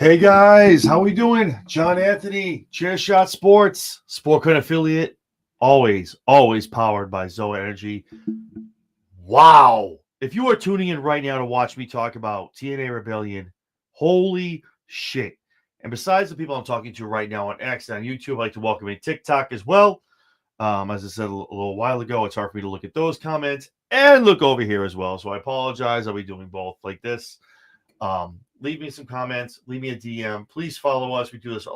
Hey guys, how we doing? John Anthony, Chairshot Sports, Sportcoin affiliate, always powered by Zoe Energy. Wow. If you are tuning in right now to watch me talk about TNA Rebellion, holy shit. And besides the people I'm talking to right now on X and on YouTube, I'd like to welcome in TikTok as well. As I said a little while ago, it's hard for me to look at those comments and look over here as well. So I apologize. I'll be doing both like this. Leave me some comments. Leave me a DM. Please follow us. We do this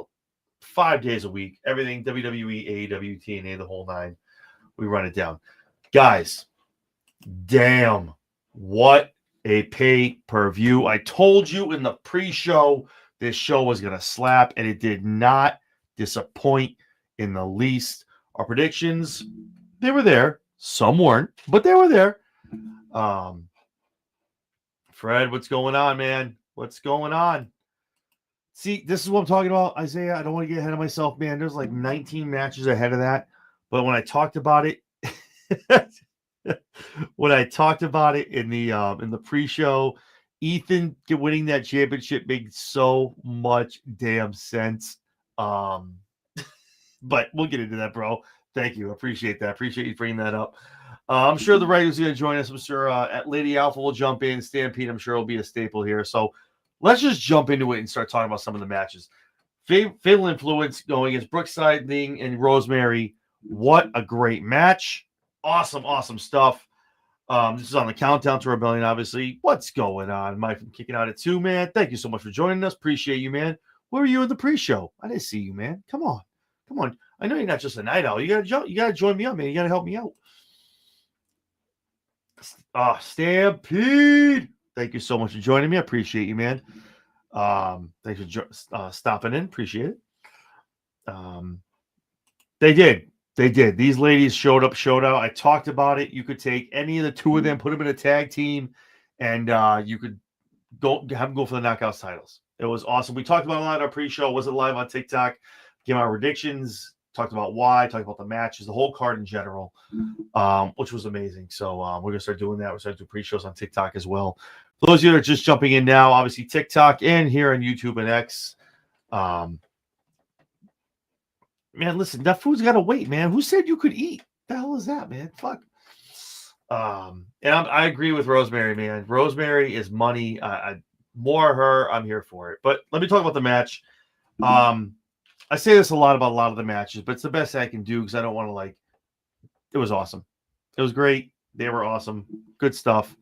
5 days a week. Everything WWE, AEW, TNA, the whole nine. We run it down. Guys, damn, what a pay-per-view. I told you in the pre-show this show was going to slap, and it did not disappoint in the least. Our predictions, they were there. Some weren't, but they were there. Fred, what's going on, man? What's going on? See, this is what I'm talking about, Isaiah. I don't want to get ahead of myself, man. There's like 19 matches ahead of that. But when I talked about it, in the pre-show, Ethan winning that championship made so much damn sense. But we'll get into that, bro. Thank you. Appreciate that. Appreciate you bringing that up. I'm sure the regulars are going to join us. I'm sure at Lady Alpha will jump in. Stampede, I'm sure, will be a staple here. So let's just jump into it and start talking about some of the matches. Fatal Influence going against Brookside Ling and Rosemary. What a great match. Awesome stuff. This is on the countdown to Rebellion, obviously. What's going on? Mike from Kicking Out at 2, man. Thank you so much for joining us. Appreciate you, man. Where were you in the pre-show? I didn't see you, man. Come on. I know you're not just a night owl. You gotta join me up, man. You gotta help me out. Stampede. Thank you so much for joining me. I appreciate you, man. Thanks for stopping in. Appreciate it. They did. These ladies showed out. I talked about it. You could take any of the two of them, put them in a tag team, and you could have them go for the Knockouts titles. It was awesome. We talked about a lot in our pre-show. Was it live on TikTok? Gave our predictions. Talked about why. Talked about the matches, the whole card in general, which was amazing. So we're gonna start doing that. We're starting to do pre-shows on TikTok as well. For those of you that are just jumping in now, obviously TikTok and here on YouTube and X. Man, listen, that food's got to wait, man. Who said you could eat? The hell is that, man? Fuck. And I agree with Rosemary, man. Rosemary is money. More her, I'm here for it. But let me talk about the match. I say this a lot about a lot of the matches, but it's the best I can do because I don't want to it was awesome. It was great. They were awesome. Good stuff.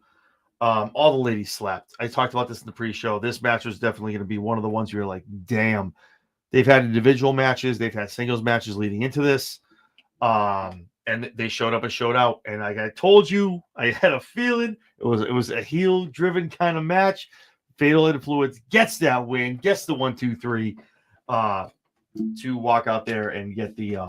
All the ladies slapped. I talked about this in the pre-show. This match was definitely going to be one of the ones you're like, damn. They've had individual matches. They've had singles matches leading into this. And they showed up and showed out. And like I told you, I had a feeling it was a heel-driven kind of match. Fatal Influence gets that win, gets the 1, 2, 3 to walk out there and get the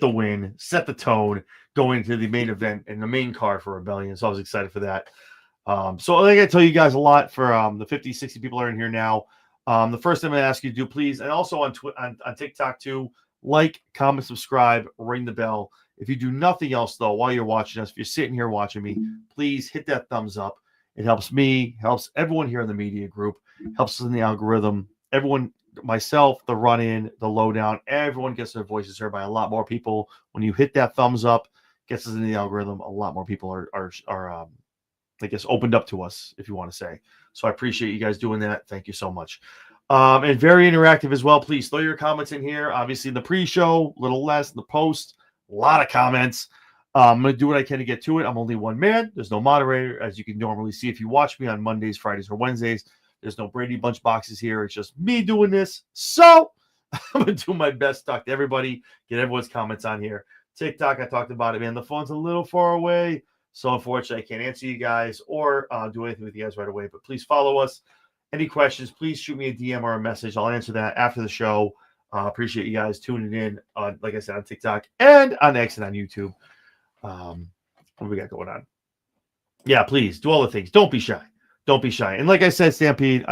win, set the tone, go into the main event and the main card for Rebellion. So I was excited for that. So I think I tell you guys a lot for the 50, 60 people that are in here now. The first thing I'm going to ask you to do, please, and also on TikTok too, like, comment, subscribe, ring the bell. If you do nothing else, though, while you're watching us, if you're sitting here watching me, please hit that thumbs up. It helps me, helps everyone here in the media group, helps us in the algorithm. Everyone, myself, the run-in, the lowdown, everyone gets their voices heard by a lot more people. When you hit that thumbs up, gets us in the algorithm, a lot more people are I guess, opened up to us, if you want to say. So I appreciate you guys doing that. Thank you so much. And very interactive as well. Please throw your comments in here. Obviously, in the pre-show, a little less. In the post, a lot of comments. I'm going to do what I can to get to it. I'm only one man. There's no moderator, as you can normally see if you watch me on Mondays, Fridays, or Wednesdays. There's no Brady Bunch boxes here. It's just me doing this. So I'm going to do my best to talk to everybody, get everyone's comments on here. TikTok, I talked about it, man. The phone's a little far away. So unfortunately, I can't answer you guys or do anything with you guys right away. But please follow us. Any questions, please shoot me a DM or a message. I'll answer that after the show. Appreciate you guys tuning in, like I said, on TikTok and on X and on YouTube. What do we got going on? Yeah, please do all the things. Don't be shy. Don't be shy. And like I said, Stampede,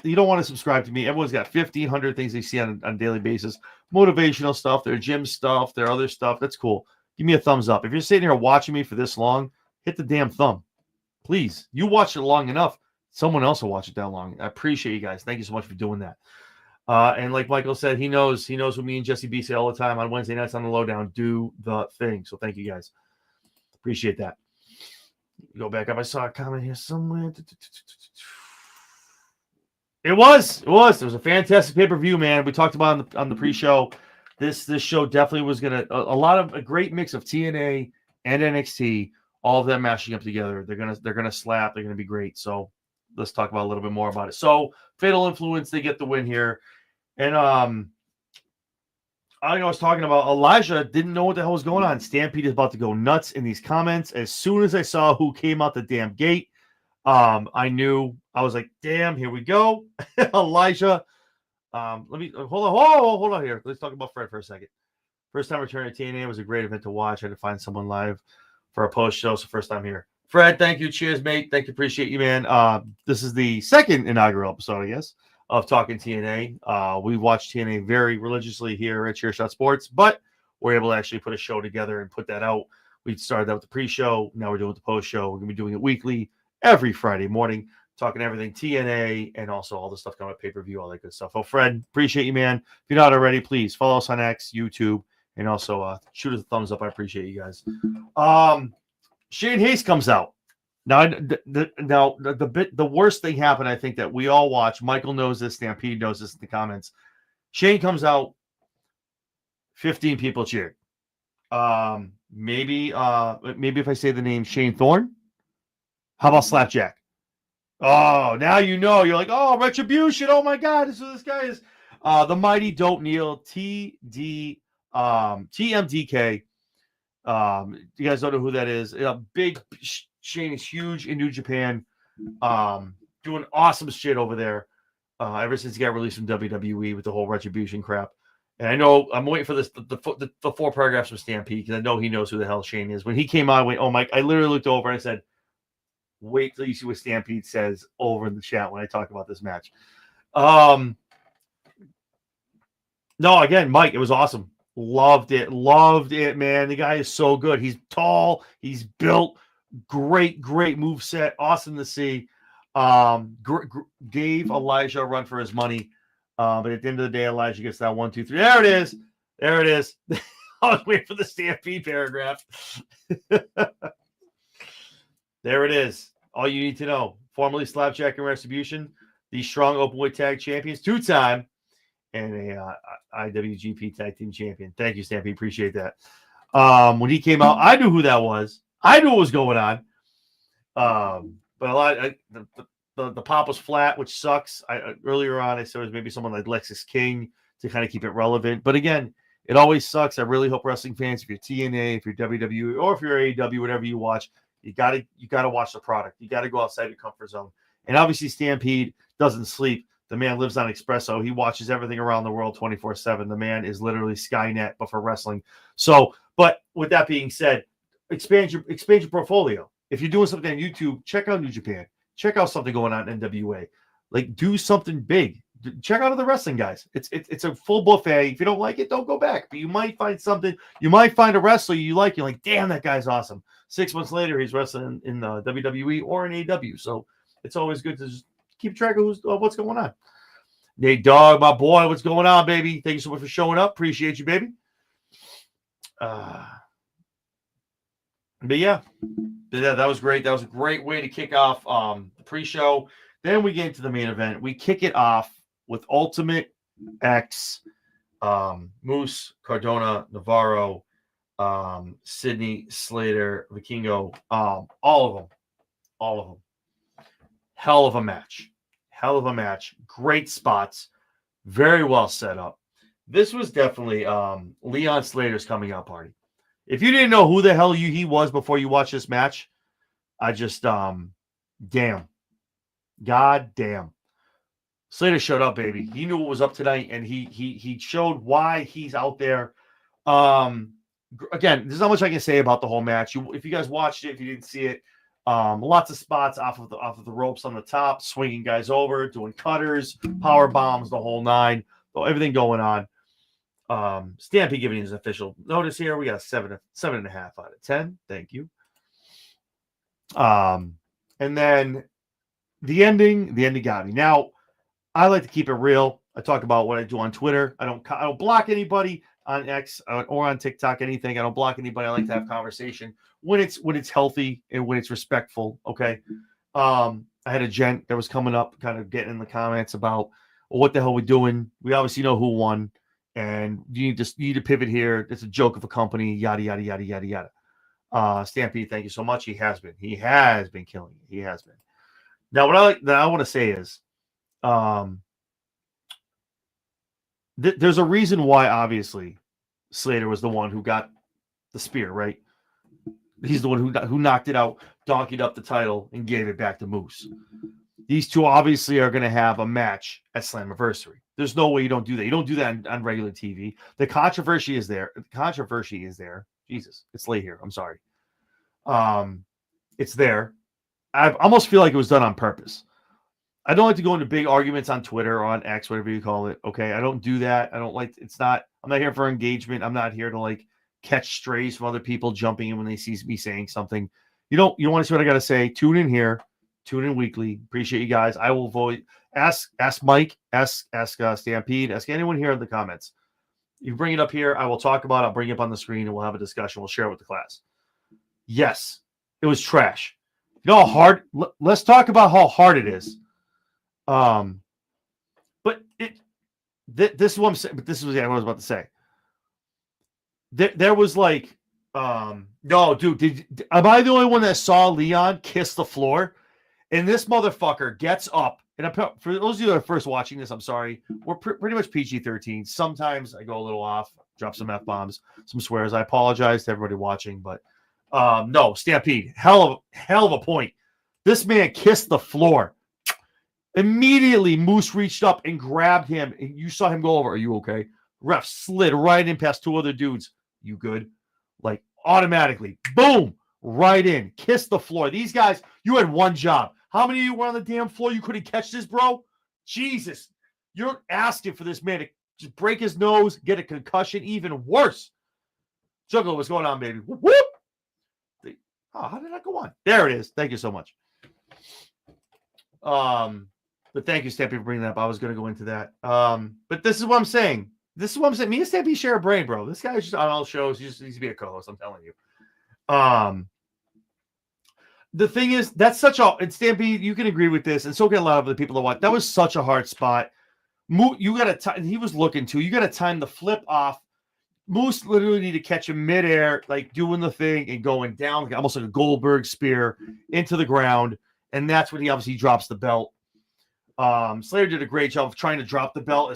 you don't want to subscribe to me. Everyone's got 1,500 things they see on a daily basis. Motivational stuff, their gym stuff, their other stuff. That's cool. Give me a thumbs up. If you're sitting here watching me for this long, hit the damn thumb. Please. You watched it long enough. Someone else will watch it that long. I appreciate you guys. Thank you so much for doing that. And like Michael said, he knows what me and Jesse B say all the time on Wednesday nights on the Lowdown. Do the thing. So thank you guys. Appreciate that. Go back up. I saw a comment here somewhere. It was a fantastic pay-per-view, man. We talked about on the pre-show. This show definitely was a great mix of TNA and NXT, all of them mashing up together. They're gonna slap. They're gonna be great. So let's talk about a little bit more about it. So Fatal Influence, they get the win here, and I was talking about Elijah didn't know what the hell was going on. Stampede is about to go nuts in these comments. As soon as I saw who came out the damn gate, I knew. I was like, damn, here we go. Elijah. Let me hold on. Hold on here. Let's talk about Fred for a second. First time returning to TNA was a great event to watch. I had to find someone live for a post show. So first time here. Fred, thank you. Cheers, mate. Thank you. Appreciate you, man. This is the second inaugural episode, I guess, of Talkin TNA. We watch TNA very religiously here at Chairshot Sports, but we're able to actually put a show together and put that out. We started out with the pre-show. Now we're doing the post-show. We're going to be doing it weekly, every Friday morning, talking everything TNA and also all the stuff coming up, pay-per-view, all that good stuff. Oh, Fred, appreciate you, man. If you're not already, please follow us on X, YouTube, and also shoot us a thumbs up. I appreciate you guys. Shane Hayes comes out. Now, the worst thing happened, I think, that we all watch. Michael knows this. Stampede knows this in the comments. Shane comes out. 15 people cheered. Maybe if I say the name Shane Thorne. How about Slapjack? Oh, now you know. You're like, oh, Retribution. Oh, my God. This is who this guy is. The Mighty Dope Neil, TMDK. You guys don't know who that is. Big Shane is huge in New Japan, doing awesome shit over there. Ever since he got released from WWE with the whole Retribution crap, and I know I'm waiting for this the 4 paragraphs from Stampede because I know he knows who the hell Shane is. When he came on, I went, oh my! I literally looked over and I said, "Wait till you see what Stampede says over in the chat when I talk about this match." No, again, Mike, it was awesome. Loved it, man. The guy is so good. He's tall, he's built, great move set, awesome to see. Gave Elijah a run for his money, but at the end of the day, Elijah gets that 1, 2, 3. There it is. I was waiting for the Stampede paragraph. There it is. All you need to know. Formerly Slapjack and Retribution, the strong openweight tag champions, 2-time. And a IWGP Tag Team Champion. Thank you, Stampede. Appreciate that. When he came out, I knew who that was. I knew what was going on. But the pop was flat, which sucks. Earlier on, I said it was maybe someone like Lexus King to kind of keep it relevant. But again, it always sucks. I really hope wrestling fans, if you're TNA, if you're WWE, or if you're AEW, whatever you watch, you gotta watch the product. You gotta go outside your comfort zone. And obviously, Stampede doesn't sleep. The man lives on espresso. He watches everything around the world 24/7. The man is literally Skynet, but for wrestling. So, but with that being said, expand your portfolio. If you're doing something on YouTube, check out New Japan. Check out something going on in NWA. Like, do something big. Check out other wrestling guys. It's a full buffet. If you don't like it, don't go back. But you might find something. You might find a wrestler you like. You're like, damn, that guy's awesome. 6 months later, he's wrestling in WWE or in AEW. So it's always good to just keep track of what's going on. Nate Dog, my boy, what's going on, baby? Thank you so much for showing up. Appreciate you, baby. But yeah, that was great. That was a great way to kick off the pre-show. Then we get into the main event. We kick it off with Ultimate X, Moose, Cardona, Navarro, Sydney, Slater, Vikingo, all of them. Hell of a match. Great spots. Very well set up. This was definitely Leon Slater's coming out party. If you didn't know who the hell he was before you watched this match, I just damn. God damn. Slater showed up, baby. He knew what was up tonight, and he showed why he's out there. Again, there's not much I can say about the whole match. If you guys watched it, if you didn't see it, lots of spots off of the ropes on the top, swinging guys over, doing cutters, power bombs, the whole nine, everything going on. Stampede giving his official notice here. We got a 7.5 out of 10. Thank you. And then the ending got me. Now, I like to keep it real. I talk about what I do on Twitter. I don't block anybody on X or on TikTok, anything. I don't block anybody. I like to have conversation when it's healthy and when it's respectful. Okay. I had a gent that was coming up, kind of getting in the comments about, well, what the hell we doing? We obviously know who won, and you need to pivot here. It's a joke of a company, yada yada yada yada yada. Stampede, thank you so much. He has been killing it. He has been. Now, what I want to say is, there's a reason why, obviously, Slater was the one who got the spear, right? He's the one who knocked it out, donkeyed up the title, and gave it back to Moose. These two obviously are going to have a match at Slammiversary. There's no way you don't do that. You don't do that on regular TV. The controversy is there. Jesus, it's late here. I'm sorry. It's there. I almost feel like it was done on purpose. I don't like to go into big arguments on Twitter or on X, whatever you call it. Okay, I don't do that. I don't like. I'm not here for engagement. I'm not here to like catch strays from other people jumping in when they see me saying something. You want to see what I got to say? Tune in here. Tune in weekly. Appreciate you guys. I will vote. Ask Mike. Ask Stampede. Ask anyone here in the comments. You bring it up here. I will talk about it. I'll bring it up on the screen and we'll have a discussion. We'll share it with the class. Yes, it was trash. You know how hard. Let's talk about how hard it is. But this is what I'm saying. But this is what I was about to say. There was like, no, dude. Am I the only one that saw Leon kiss the floor? And this motherfucker gets up. And for those of you that are first watching this, I'm sorry. We're pretty much PG-13. Sometimes I go a little off, drop some F-bombs, some swears. I apologize to everybody watching, but no, Stampede, hell of a point. This man kissed the floor. Immediately, Moose reached up and grabbed him. And you saw him go over. Are you okay? Ref slid right in past two other dudes. You good? Like automatically, boom, right in. Kiss the floor. These guys, you had one job. How many of you were on the damn floor? You couldn't catch this, bro? Jesus. You're asking for this man to just break his nose, get a concussion, even worse. Juggler, what's going on, baby? Whoop, whoop. Oh, how did that go on? There it is. Thank you so much. But thank you, Stampy, for bringing that up. I was going to go into that. But this is what I'm saying. Me and Stampy share a brain, bro. This guy's just on all shows. He just needs to be a co-host. I'm telling you. The thing is, that's such a, and Stampede, you can agree with this, and so can a lot of other people that watch. That was such a hard spot. You got to time. He was looking to. You got to time the flip off. Moose literally need to catch him midair, like doing the thing and going down, almost like a Goldberg spear into the ground, and that's when he obviously drops the belt. Slater did a great job of trying to drop the belt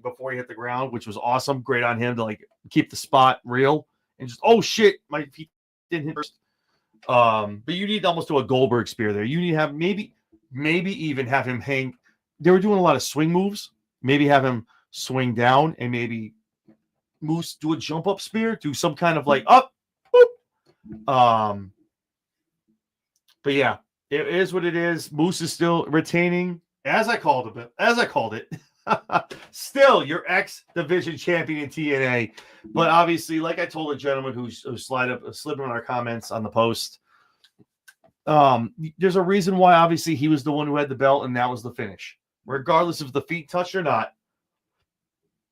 before he hit the ground, which was awesome. Great on him to like keep the spot real and just, oh shit, my feet didn't hit first. But you need to almost do a Goldberg spear there. You need to have maybe even have him hang. They were doing a lot of swing moves. Maybe have him swing down and maybe Moose do a jump up spear, do some kind of like up. Boop. But yeah, it is what it is. Moose is still retaining, as I called it. Still your X-Division champion in TNA. But obviously, like I told a gentleman who slid in our comments on the post, there's a reason why obviously he was the one who had the belt and that was the finish. Regardless if the feet touched or not,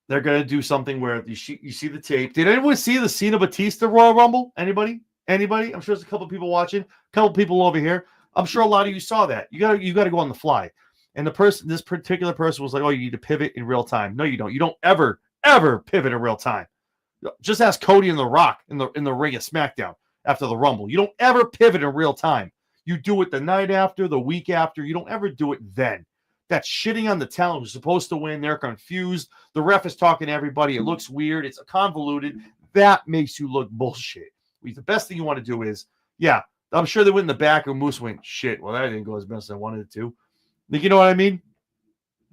they're going to do something where you see the tape. Did anyone see the Cena Batista Royal Rumble? Anybody? I'm sure there's a couple people watching, a couple people over here. I'm sure a lot of you saw that. You got to go on the fly. And this particular person was like, "Oh, you need to pivot in real time." No, you don't. You don't ever pivot in real time. Just ask Cody and The Rock in the ring at SmackDown after the Rumble. You don't ever pivot in real time. You do it the night after, the week after. You don't ever do it then. That's shitting on the talent who's supposed to win. They're confused. The ref is talking to everybody. It looks weird. It's convoluted. That makes you look bullshit. The best thing you want to do is, yeah, I'm sure they went in the back and Moose went, shit, well, that didn't go as best as I wanted it to. Like, you know what I mean?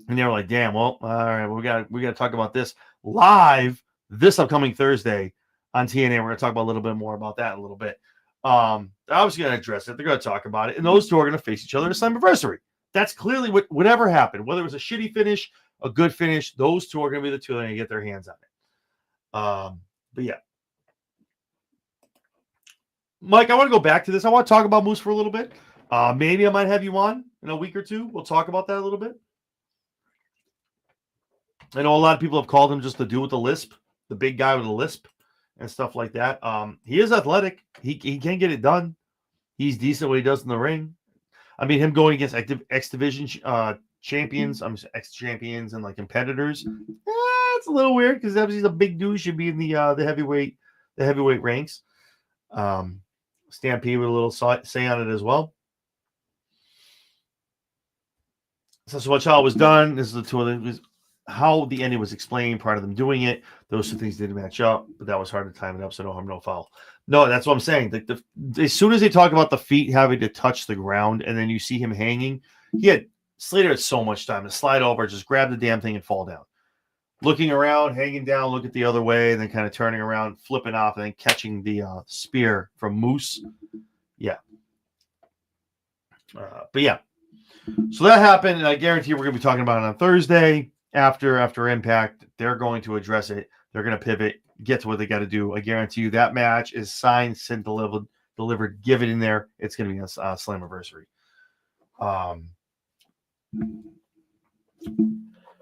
And they were like, damn, well, all right, we got to talk about this live this upcoming Thursday on TNA. We're going to talk about a little bit more about that in a little bit. I was going to address it. They're going to talk about it. And those two are going to face each other at Slammiversary. That's clearly whatever happened. Whether it was a shitty finish, a good finish, those two are going to be the two that are going to get their hands on it. But yeah. Mike, I want to go back to this. I want to talk about Moose for a little bit. Maybe I might have you on in a week or two. We'll talk about that a little bit. I know a lot of people have called him just the dude with the lisp, the big guy with the lisp and stuff like that. He is athletic. He can get it done. He's decent what he does in the ring. I mean, him going against X Division champions, X champions and like competitors. It's a little weird because he's a big dude. Should be in the heavyweight ranks. Stampede with a little say on it as well. So much how it was done. This is the two of them. How the ending was explained prior to them doing it. Those two things didn't match up, but that was hard to time it up. So no harm, no foul. No, that's what I'm saying. As soon as they talk about the feet having to touch the ground, and then you see him hanging, Slater had so much time to slide over, just grab the damn thing and fall down. Looking around, hanging down, look at the other way, and then kind of turning around, flipping off, and then catching the spear from Moose. Yeah. But yeah. So that happened, and I guarantee we're going to be talking about it on Thursday after Impact. They're going to address it. They're going to pivot, get to what they got to do. I guarantee you that match is signed, sent, delivered. Give it in there. It's going to be a Slammiversary.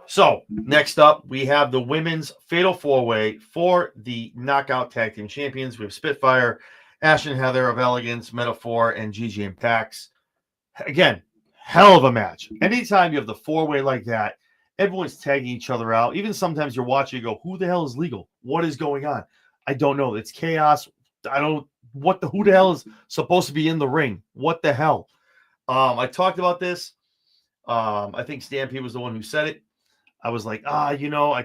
So next up, we have the women's Fatal 4-Way for the Knockout Tag Team Champions. We have Spitfire, Ash and Heather of Elegance, Metaphor, and Gigi and Pax. Again, hell of a match. Anytime you have the 4-way like that, everyone's tagging each other out. Even sometimes you're watching, you go, who the hell is legal? What is going on? I don't know. It's chaos. Who the hell is supposed to be in the ring? What the hell? I talked about this. I think Stampede was the one who said it. I was like, I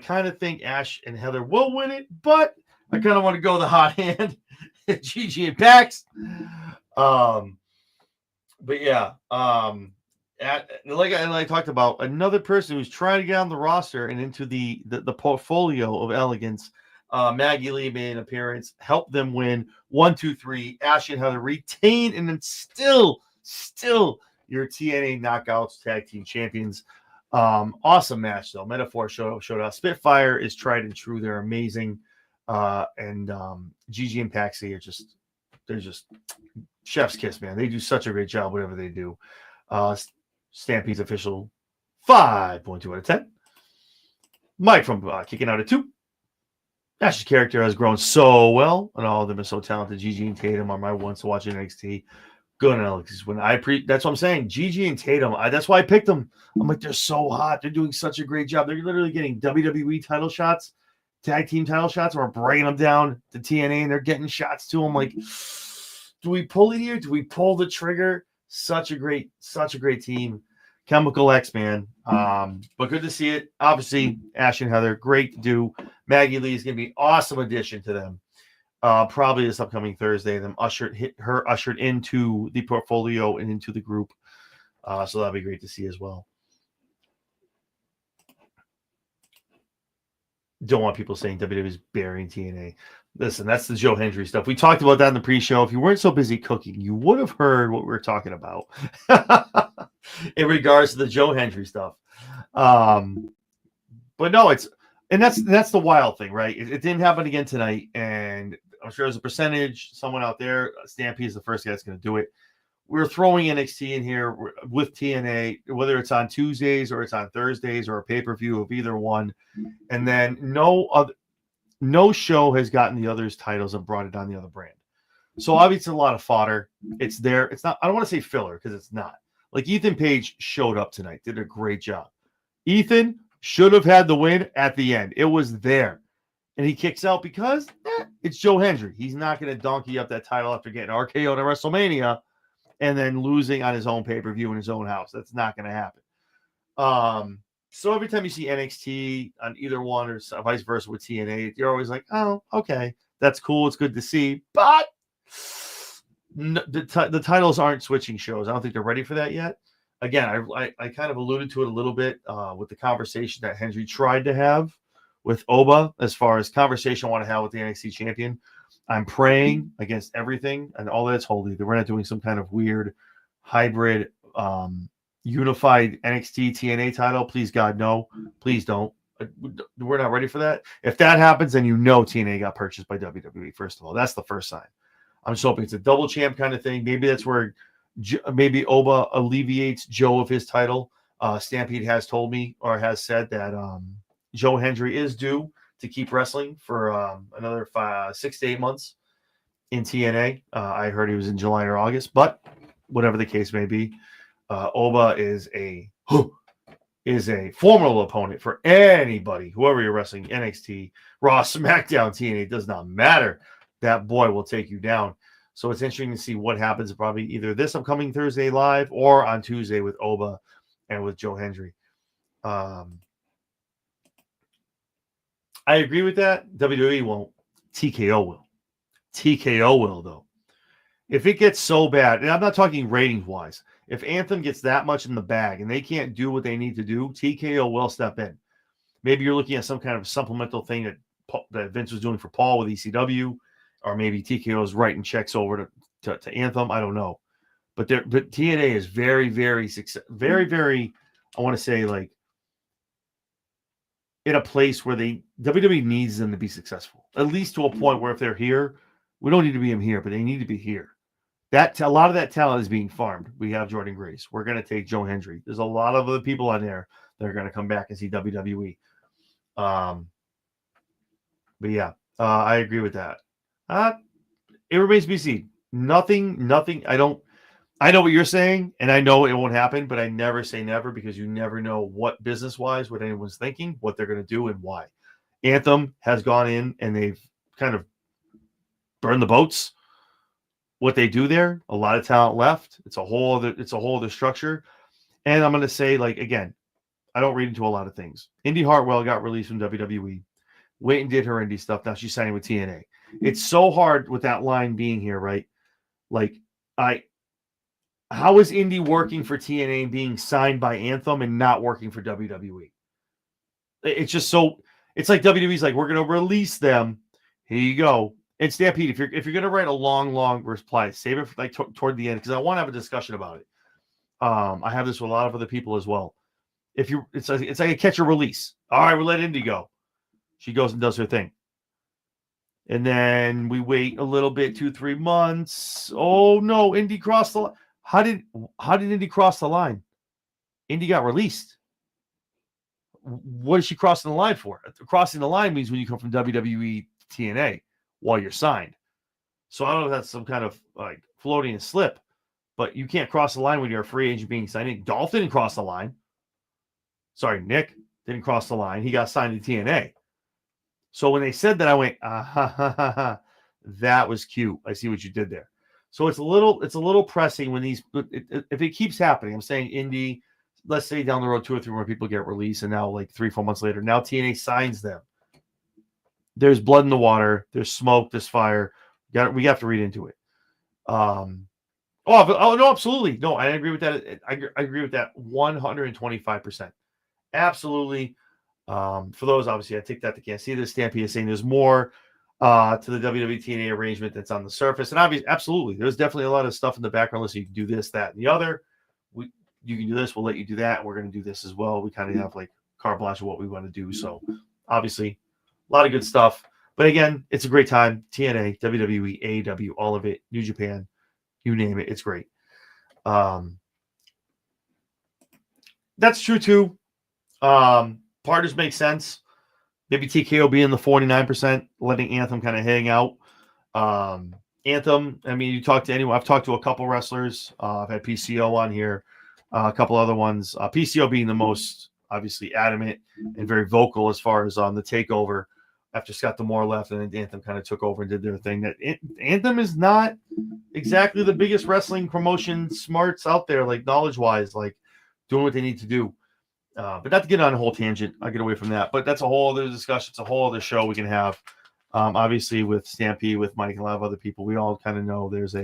kind of think Ash and Heather will win it, but I kind of want to go the hot hand, Gigi and Pax. But yeah, like I talked about, another person who's trying to get on the roster and into the portfolio of Elegance. Maggie Lee made an appearance, helped them win 1, 2, 3. Ash and Heather retain, and then still your TNA Knockouts Tag Team Champions. Awesome match though. Metaphor showed up. Spitfire is tried and true. They're amazing. And Gigi and Paxi are they're just chef's kiss, man. They do such a great job, whatever they do. Stampede's official 5.2 out of 10. Mike from Kicking Out at 2. Ash's character has grown so well, and all of them are so talented. Gigi and Tatum are my ones to watch NXT. Good analysis. That's what I'm saying. Gigi and Tatum. That's why I picked them. I'm like, they're so hot. They're doing such a great job. They're literally getting WWE title shots, tag team title shots. We're bringing them down to TNA, and they're getting shots too. I'm like, do we pull it here? Do we pull the trigger? Such a great team. Chemical X, man. But good to see it. Obviously, Ash and Heather, great to do. Maggie Lee is going to be an awesome addition to them. Probably this upcoming Thursday. Them ushered into the portfolio and into the group. So that'll be great to see as well. Don't want people saying WWE is burying TNA. Listen, that's the Joe Hendry stuff. We talked about that in the pre-show. If you weren't so busy cooking, you would have heard what we were talking about in regards to the Joe Hendry stuff. But no, that's the wild thing, right? It didn't happen again tonight, and I'm sure there's a percentage, someone out there, Stampede is the first guy that's going to do it. We're throwing NXT in here with TNA, whether it's on Tuesdays or it's on Thursdays or a pay-per-view of either one. And then no show has gotten the other's titles and brought it on the other brand. So obviously a lot of fodder. It's there. It's not, I don't want to say filler because it's not. Like Ethan Page showed up tonight, did a great job. Ethan should have had the win at the end. It was there. And he kicks out because it's Joe Hendry. He's not going to donkey up that title after getting RKO'd at WrestleMania and then losing on his own pay-per-view in his own house. That's not going to happen. So every time you see NXT on either one or vice versa with TNA, you're always like, oh, okay, that's cool. It's good to see. But the titles aren't switching shows. I don't think they're ready for that yet. Again, I kind of alluded to it a little bit with the conversation that Hendry tried to have with Oba as far as conversation I want to have with the NXT champion. I'm praying against everything and all that's holy that we're not doing some kind of weird hybrid unified NXT TNA title. Please, God, no. Please don't. We're not ready for that. If that happens, then TNA got purchased by WWE, first of all. That's the first sign. I'm just hoping it's a double champ kind of thing. Maybe that's where maybe Oba alleviates Joe of his title. Stampede has told me or has said that Joe Hendry is due to keep wrestling for another 6 to 8 months in TNA. I heard he was in July or August, but whatever the case may be, Oba is a formidable opponent for anybody, whoever you're wrestling, NXT, Raw, SmackDown, TNA, it does not matter. That boy will take you down. So it's interesting to see what happens probably either this upcoming Thursday live or on Tuesday with Oba and with Joe Hendry. I agree with that. WWE won't. TKO will. TKO will, though. If it gets so bad, and I'm not talking ratings-wise, if Anthem gets that much in the bag and they can't do what they need to do, TKO will step in. Maybe you're looking at some kind of supplemental thing that Vince was doing for Paul with ECW, or maybe TKO is writing checks over to Anthem. I don't know. But TNA is very, very, very, I want to say, like, in a place where WWE needs them to be successful, at least to a point where if they're here, we don't need to be them here, but they need to be here. A lot of that talent is being farmed. We have Jordan Grace. We're going to take Joe Hendry. There's a lot of other people on there that are going to come back and see WWE. But yeah, I agree with that. It remains to be seen. Nothing. I know what you're saying, and I know it won't happen, but I never say never because you never know what business-wise, what anyone's thinking, what they're going to do, and why. Anthem has gone in and they've kind of burned the boats. What they do there, a lot of talent left. It's a whole other structure. And I'm going to say, like, again, I don't read into a lot of things. Indy Hartwell got released from WWE. Wait and did her indie stuff. Now she's signing with TNA. It's so hard with that line being here, right? Like, how is Indy working for TNA and being signed by Anthem and not working for WWE? It's just so, it's like WWE's like, we're going to release them. Here you go. And Stampede, if you're going to write a long reply, save it for like toward the end because I want to have a discussion about it. I have this with a lot of other people as well. It's like a catch or release. All right, we'll let Indy go. She goes and does her thing. And then we wait a little bit, 2-3 months. Oh no, Indy crossed the line. How did Indy cross the line? Indy got released. What is she crossing the line for? Crossing the line means when you come from WWE to TNA while you're signed. So I don't know if that's some kind of like floating and slip, but you can't cross the line when you're a free agent being signed. Dolph didn't cross the line. Sorry, Nick didn't cross the line. He got signed to TNA. So when they said that, I went, that was cute. I see what you did there. So it's a little pressing when if it keeps happening. I'm saying Indy, let's say down the road 2 or 3 more people get released, and now like 3-4 months later, now TNA signs them. There's blood in the water. There's smoke. There's fire. We have to read into it. Oh no, absolutely. No, I agree with that. I agree with that 125%. Absolutely. For those, obviously, I take that to can't see this. Stampede is saying there's more to the WWE TNA arrangement that's on the surface. And obviously, absolutely, there's definitely a lot of stuff in the background list. So you can do this, that, and the other. You can do this. We'll let you do that. We're going to do this as well. We kind of have like carte blanche of what we want to do. So obviously, a lot of good stuff. But again, it's a great time. TNA, WWE, AEW, all of it. New Japan, you name it. It's great. That's true too. Partners make sense. Maybe TKO being the 49%, letting Anthem kind of hang out. Anthem, I mean, you talk to anyone. I've talked to a couple wrestlers. I've had PCO on here, a couple other ones. PCO being the most obviously adamant and very vocal as far as on the takeover after Scott D'Amore left, and then Anthem kind of took over and did their thing. That Anthem is not exactly the biggest wrestling promotion smarts out there, like knowledge-wise, like doing what they need to do. But not to get on a whole tangent, I'll get away from that. But that's a whole other discussion. It's a whole other show we can have. Obviously, with Stampede, with Mike, and a lot of other people, we all kind of know there's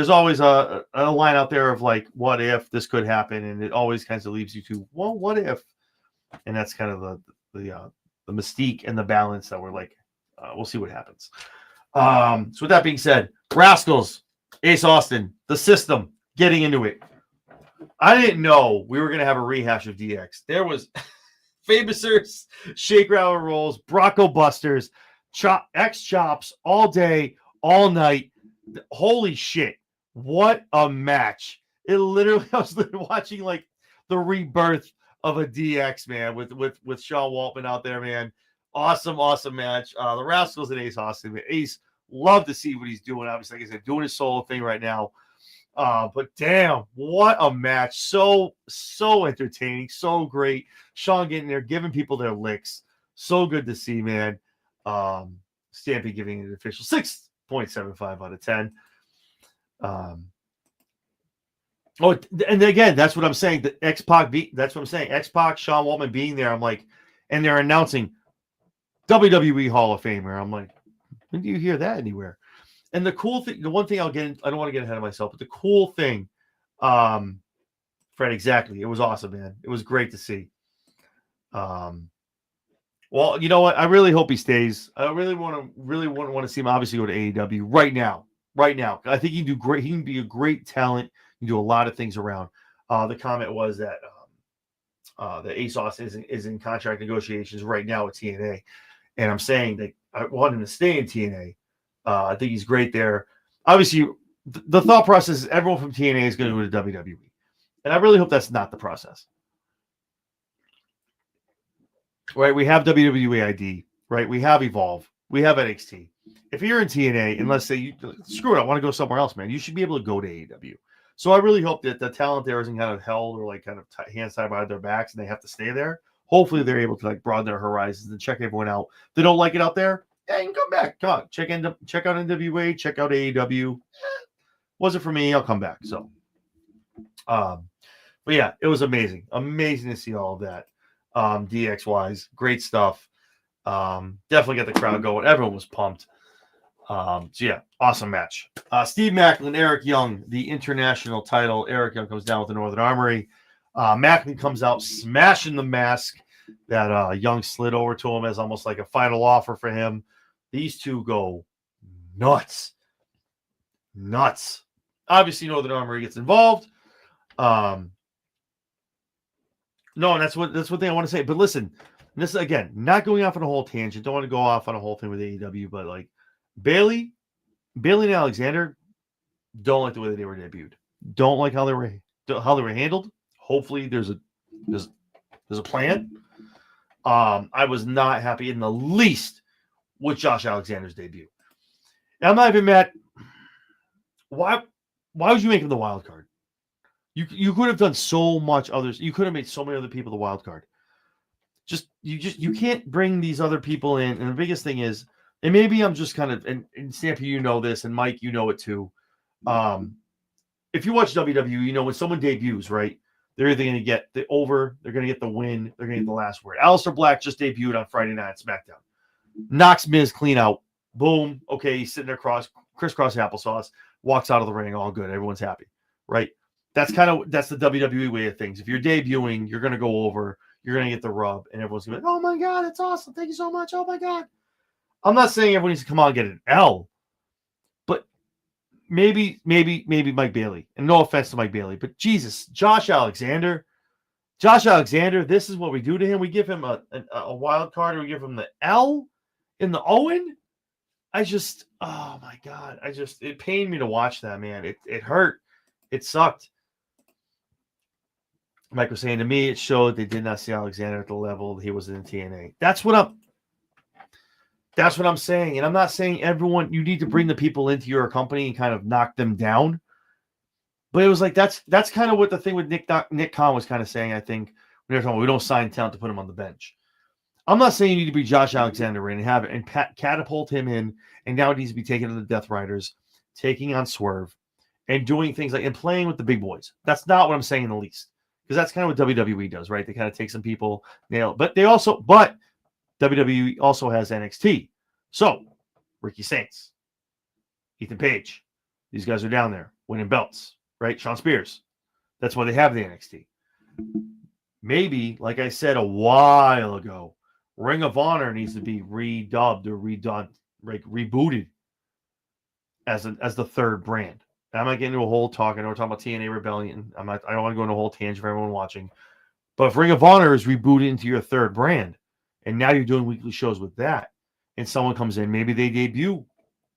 always a line out there of like, what if this could happen? And it always kind of leaves you to, well, what if? And that's kind of the mystique and the balance that we're like, we'll see what happens. So with that being said, Rascals, Ace Austin, the system, getting into it. I didn't know we were going to have a rehash of DX. There was Famouser's, Shake, Rattle, and Rolls, Bronco Busters, X Chops all day, all night. Holy shit. What a match. I was literally watching like the rebirth of a DX, man, with Sean Waltman out there, man. Awesome, awesome match. The Rascals and Ace Austin. Ace, love to see what he's doing. Obviously, like I said, doing his solo thing right now. But damn, what a match. So entertaining, so great. Sean getting there, giving people their licks. So good to see, man. Stampy giving it an official 6.75 out of 10. And again, that's what I'm saying. The X-Pac, that's what I'm saying. X-Pac, Sean Waltman being there, I'm like, and they're announcing WWE Hall of Famer. I'm like, when do you hear that anywhere? And the cool thing, the one thing I don't want to get ahead of myself, but the cool thing, Fred, exactly. It was awesome, man. It was great to see. Well, you know what? I really hope he stays. I really want to see him obviously go to AEW right now. Right now. I think he can do great. He can be a great talent. He can do a lot of things around. The comment was that the Ace Austin is in contract negotiations right now with TNA. And I'm saying that I want him to stay in TNA. I think he's great there. Obviously, the thought process is everyone from TNA is going to go to WWE. And I really hope that's not the process. Right? We have WWE ID. Right? We have Evolve. We have NXT. If you're in TNA, and let's say you screw it, I want to go somewhere else, man, you should be able to go to AEW. So I really hope that the talent there isn't kind of held or like kind of hands tied behind their backs and they have to stay there. Hopefully they're able to like broaden their horizons and check everyone out. If they don't like it out there, yeah, you can come back. Come on, check out NWA, check out AEW. Wasn't for me, I'll come back. So, but yeah, it was amazing. Amazing to see all of that. DX wise, great stuff. Definitely got the crowd going. Everyone was pumped. So yeah, awesome match. Steve Macklin, Eric Young, the international title. Eric Young comes down with the Northern Armory. Macklin comes out smashing the mask that Young slid over to him as almost like a final offer for him. These two go nuts. Obviously, Northern Armory gets involved. No, and that's one thing I want to say. But listen, this again, not going off on a whole tangent. Don't want to go off on a whole thing with AEW, but like Bailey and Alexander don't like the way that they were debuted. Don't like how they were handled. Hopefully, there's a plan. I was not happy in the least with Josh Alexander's debut. And I'm not even mad. Why would you make him the wild card? You could have done so much others. You could have made so many other people the wild card. You can't bring these other people in. And the biggest thing is, and maybe I'm just kind of, and Stampy, you know this, and Mike, you know it too. If you watch WWE, you know when someone debuts, right? They're either going to get the over, they're going to get the win, they're going to get the last word. Aleister Black just debuted on Friday night at SmackDown. Knocks Miz clean out. Boom. Okay, he's sitting there crisscross applesauce, walks out of the ring, all good. Everyone's happy, right? That's the WWE way of things. If you're debuting, you're going to go over, you're going to get the rub, and everyone's going to be like, oh my God, that's awesome. Thank you so much. Oh my God. I'm not saying everyone needs to come out and get an L, but maybe Mike Bailey. And no offense to Mike Bailey, but Jesus, Josh Alexander, this is what we do to him. We give him a wild card, or we give him the L in the Owen. Oh my God. It pained me to watch that, man. It hurt. It sucked. Mike was saying to me, it showed they did not see Alexander at the level he was in TNA. That's what I'm saying. And I'm not saying everyone, you need to bring the people into your company and kind of knock them down. But it was like, that's kind of what the thing with Nick Khan was kind of saying, I think, when they were talking about, we don't sign talent to put him on the bench. I'm not saying you need to be Josh Alexander in and have it and catapult him in, and now he needs to be taken to the Death Riders, taking on Swerve, and doing things like, and playing with the big boys. That's not what I'm saying in the least. Because that's kind of what WWE does, right? They kind of take some people, nail it. But WWE also has NXT. So, Ricky Saints, Ethan Page, these guys are down there winning belts, right? Sean Spears. That's why they have the NXT. Maybe, like I said a while ago, Ring of Honor needs to be redubbed or redone, like rebooted as the third brand. I'm not getting into a whole talk. I know we're talking about TNA Rebellion. I don't want to go into a whole tangent for everyone watching. But if Ring of Honor is rebooted into your third brand, and now you're doing weekly shows with that, and someone comes in, maybe they debut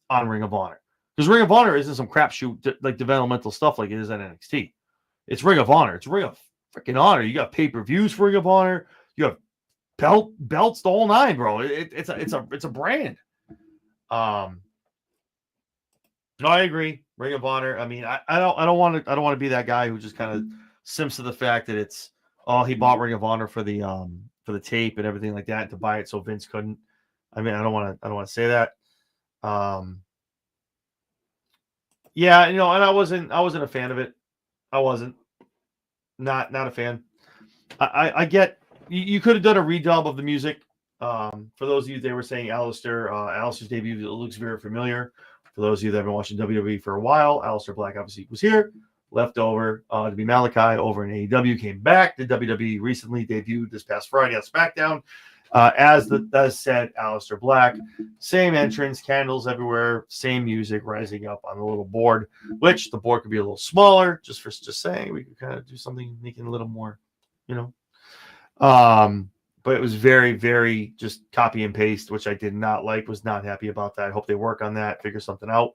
on Ring of Honor. Because Ring of Honor isn't some crapshoot like developmental stuff like it is at NXT. It's Ring of Honor. It's Ring of freaking Honor. You got pay-per-views for Ring of Honor. You have belts, the whole nine, bro. It's a brand. No, I agree. Ring of Honor. I mean, I don't want to be that guy who just kind of simps to the fact that it's he bought Ring of Honor for the tape and everything like that to buy it so Vince couldn't. I mean, I don't want to say that. Yeah, and I wasn't a fan of it. I wasn't not a fan. I get you could have done a redub of the music. For those of you, they were saying Alistair's debut looks very familiar. For those of you that have been watching WWE for a while, Aleister Black obviously was here, left over to be Malachi over in AEW, came back to WWE recently, debuted this past Friday on SmackDown. As said, Aleister Black, same entrance, candles everywhere, same music rising up on the little board, which the board could be a little smaller, just saying we could kind of do something making a little more, but it was very, very just copy and paste, which I did not like, was not happy about that. I hope they work on that, figure something out.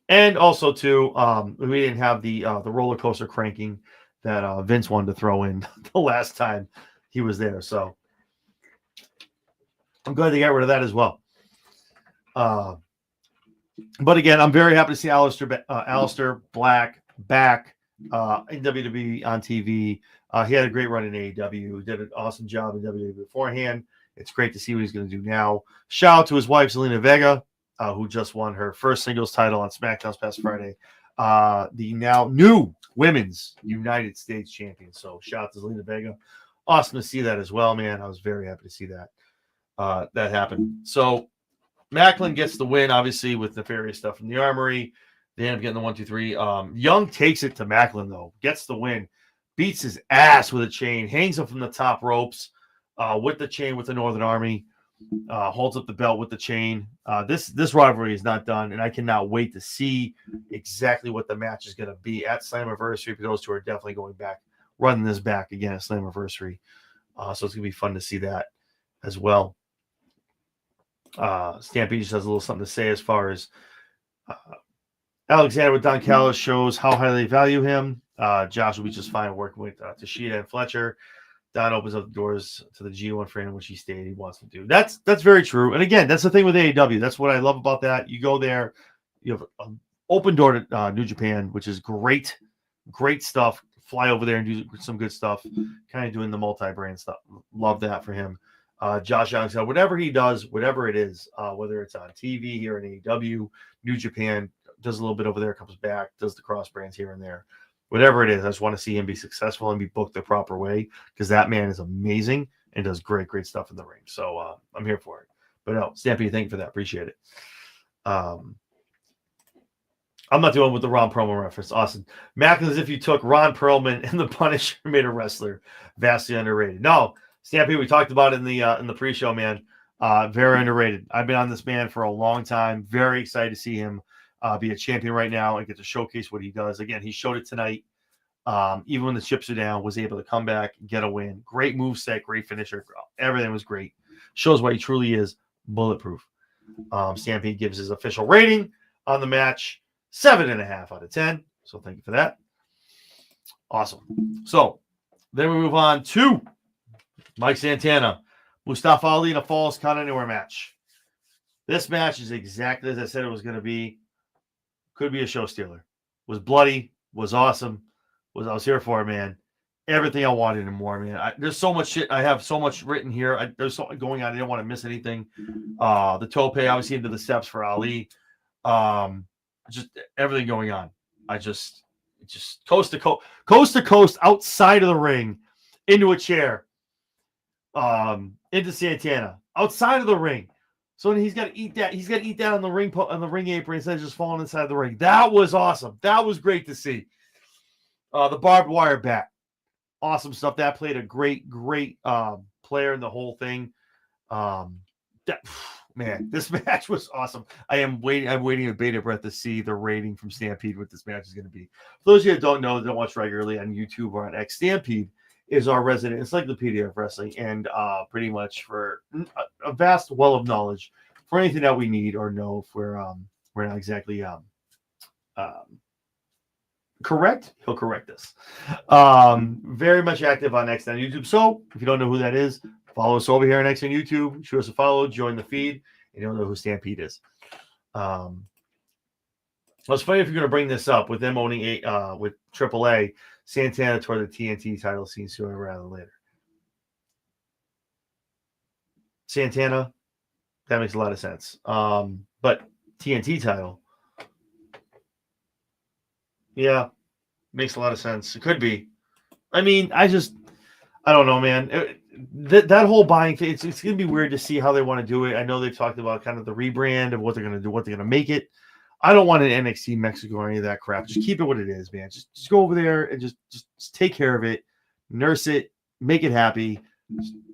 And also too, we didn't have the roller coaster cranking that Vince wanted to throw in the last time he was there. So I'm glad they got rid of that as well. But again, I'm very happy to see Aleister Black back in WWE on TV. He had a great run in AEW. He did an awesome job in WWE beforehand. It's great to see what he's going to do now. Shout out to his wife, Zelina Vega, who just won her first singles title on SmackDown this past Friday. The now new Women's United States Champion. So shout out to Zelina Vega. Awesome to see that as well, man. I was very happy to see that that happen. So Macklin gets the win, obviously, with nefarious stuff from the Armory. They end up getting the 1, 2, 3. Young takes it to Macklin, though. Gets the win. Beats his ass with a chain. Hangs him from the top ropes with the chain with the Northern Army. Holds up the belt with the chain. This rivalry is not done, and I cannot wait to see exactly what the match is going to be at Slammiversary. Those two are definitely going back, running this back again at Slammiversary. So it's going to be fun to see that as well. Stampede just has a little something to say as far as Alexander with Don Callis shows how highly they value him. Josh will be just fine working with Tashida and Fletcher. Don opens up the doors to the G1 for him, which he stated he wants to do. That's very true. And again, that's the thing with AEW. That's what I love about that. You go there, you have an open door to New Japan, which is great. Great stuff. Fly over there and do some good stuff. Kind of doing the multi-brand stuff. Love that for him. Josh Allen said, whatever he does, whatever it is, whether it's on TV here in AEW, New Japan, does a little bit over there, comes back, does the cross brands here and there. Whatever it is, I just want to see him be successful and be booked the proper way because that man is amazing and does great stuff in the ring. So I'm here for it. But no, Stampede, thank you for that. Appreciate it. I'm not doing with the Ron Perlman reference. Awesome. Macklin, as if you took Ron Perlman and the Punisher made a wrestler. Vastly underrated. No, Stampede, we talked about it in the pre-show, man. Very underrated. I've been on this man for a long time. Very excited to see him be a champion right now and get to showcase what he does. Again, he showed it tonight. Even when the chips are down, was able to come back and get a win. Great moveset, great finisher. Everything was great. Shows why he truly is bulletproof. Stampede gives his official rating on the match 7.5 out of 10. So thank you for that. Awesome. So then we move on to Mike Santana, Mustafa Ali in a Falls Count Anywhere match. This match is exactly as I said it was going to be. Could be a show stealer. Was bloody. Was awesome. I was here for it, man. Everything I wanted and more, man. There's so much shit. I have so much written here. There's something going on. I didn't want to miss anything. The tope, obviously, into the steps for Ali. Just everything going on. Just coast to coast, outside of the ring, into a chair, into Santana, outside of the ring. So he's got to eat that. He's got to eat that on the ring apron instead of just falling inside the ring. That was awesome. That was great to see. The barbed wire bat, awesome stuff. That played a great player in the whole thing. Man, this match was awesome. I'm waiting with bated breath to see the rating from Stampede, what this match is going to be. For those of you that don't know, that don't watch regularly on YouTube or on X, Stampede is our resident encyclopedia of wrestling and pretty much for a vast well of knowledge for anything that we need or know if we're not exactly correct, he'll correct us. Very much active on Next on YouTube. So if you don't know who that is, follow us over here on Next on YouTube. Show us a follow, join the feed, and you'll know who Stampede is. Well, it's funny if you're going to bring this up with them owning with AAA, Santana toward the TNT title scene sooner rather than later. Santana, that makes a lot of sense. But TNT title, yeah, makes a lot of sense. It could be. I mean, I don't know, man. That whole buying thing, it's going to be weird to see how they want to do it. I know they've talked about kind of the rebrand of what they're going to do, what they're going to make it. I don't want an NXT Mexico or any of that crap. Just keep it what it is, man. Just go over there and just take care of it, nurse it, make it happy.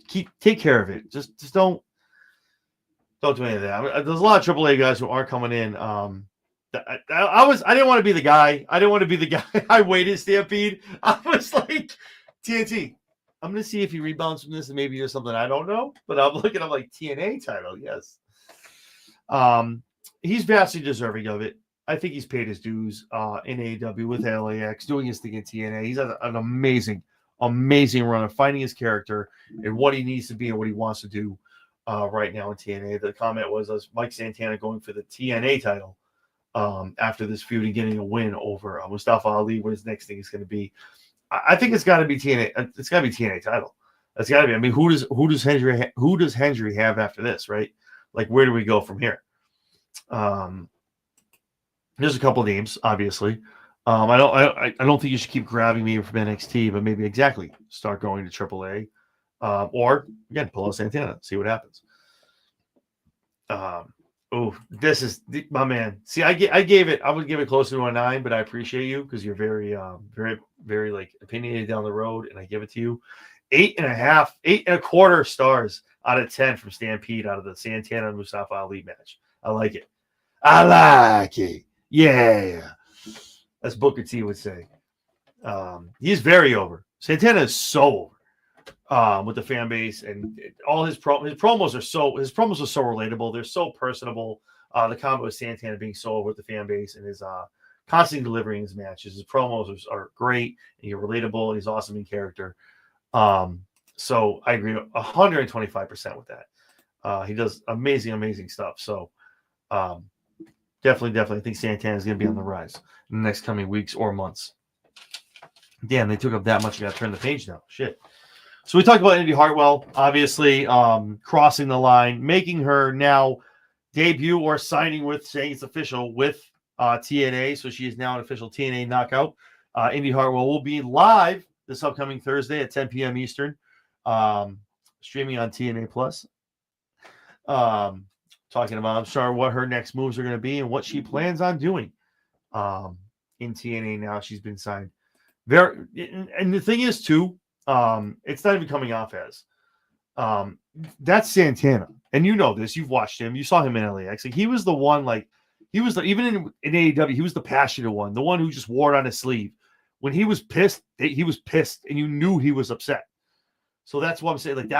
Take care of it. Just don't do any of that. I mean, there's a lot of AAA guys who aren't coming in. I didn't want to be the guy. I didn't want to be the guy. I waited Stampede. I was like, TNT. I'm gonna see if he rebounds from this and maybe there's something I don't know. But I'm looking at like TNA title, yes. He's vastly deserving of it. I think he's paid his dues in AEW with LAX, doing his thing in TNA. He's had an amazing run of finding his character and what he needs to be and what he wants to do right now in TNA. The comment was Mike Santana going for the TNA title after this feud and getting a win over Mustafa Ali. What his next thing is going to be. I think it's got to be TNA. It's got to be TNA title. It's got to be. I mean, who does Hendry have after this, right? Like, where do we go from here? There's a couple of names, obviously. I don't think you should keep grabbing me from NXT, but maybe start going to AAA, or again pull out Santana, see what happens. This is my man. See, I gave it. I would give it closer to a 9, but I appreciate you because you're very, very, very like opinionated down the road, and I give it to you. 8.5, 8.25 stars out of 10 from Stampede out of the Santana and Mustafa Ali match. I like it. I like it. Yeah. As Booker T would say. He's very over. Santana is so over with the fan base, and all his promos are so relatable. They're so personable. The combo with Santana being so over with the fan base and his constantly delivering his matches. His promos are great, and you're relatable, and he's awesome in character. So I agree 125% with that. He does amazing stuff. So definitely I think Santana is going to be on the rise in the next coming weeks or months. Damn, they took up that much. You got to turn the page now. Shit. So we talked about Indy Hartwell, obviously crossing the line, making her now debut or signing with, saying it's official with TNA. So she is now an official TNA knockout. Indy Hartwell will be live this upcoming Thursday at 10 p.m. Eastern, streaming on TNA Plus. Talking about, I'm sure, what her next moves are going to be and what she plans on doing in TNA now she's been signed. And the thing is, too, it's not even coming off as. That's Santana. And you know this. You've watched him. You saw him in LAX. Like, he was the one, even in AEW, he was the passionate one, the one who just wore it on his sleeve. When he was pissed, and you knew he was upset. So that's what I'm saying.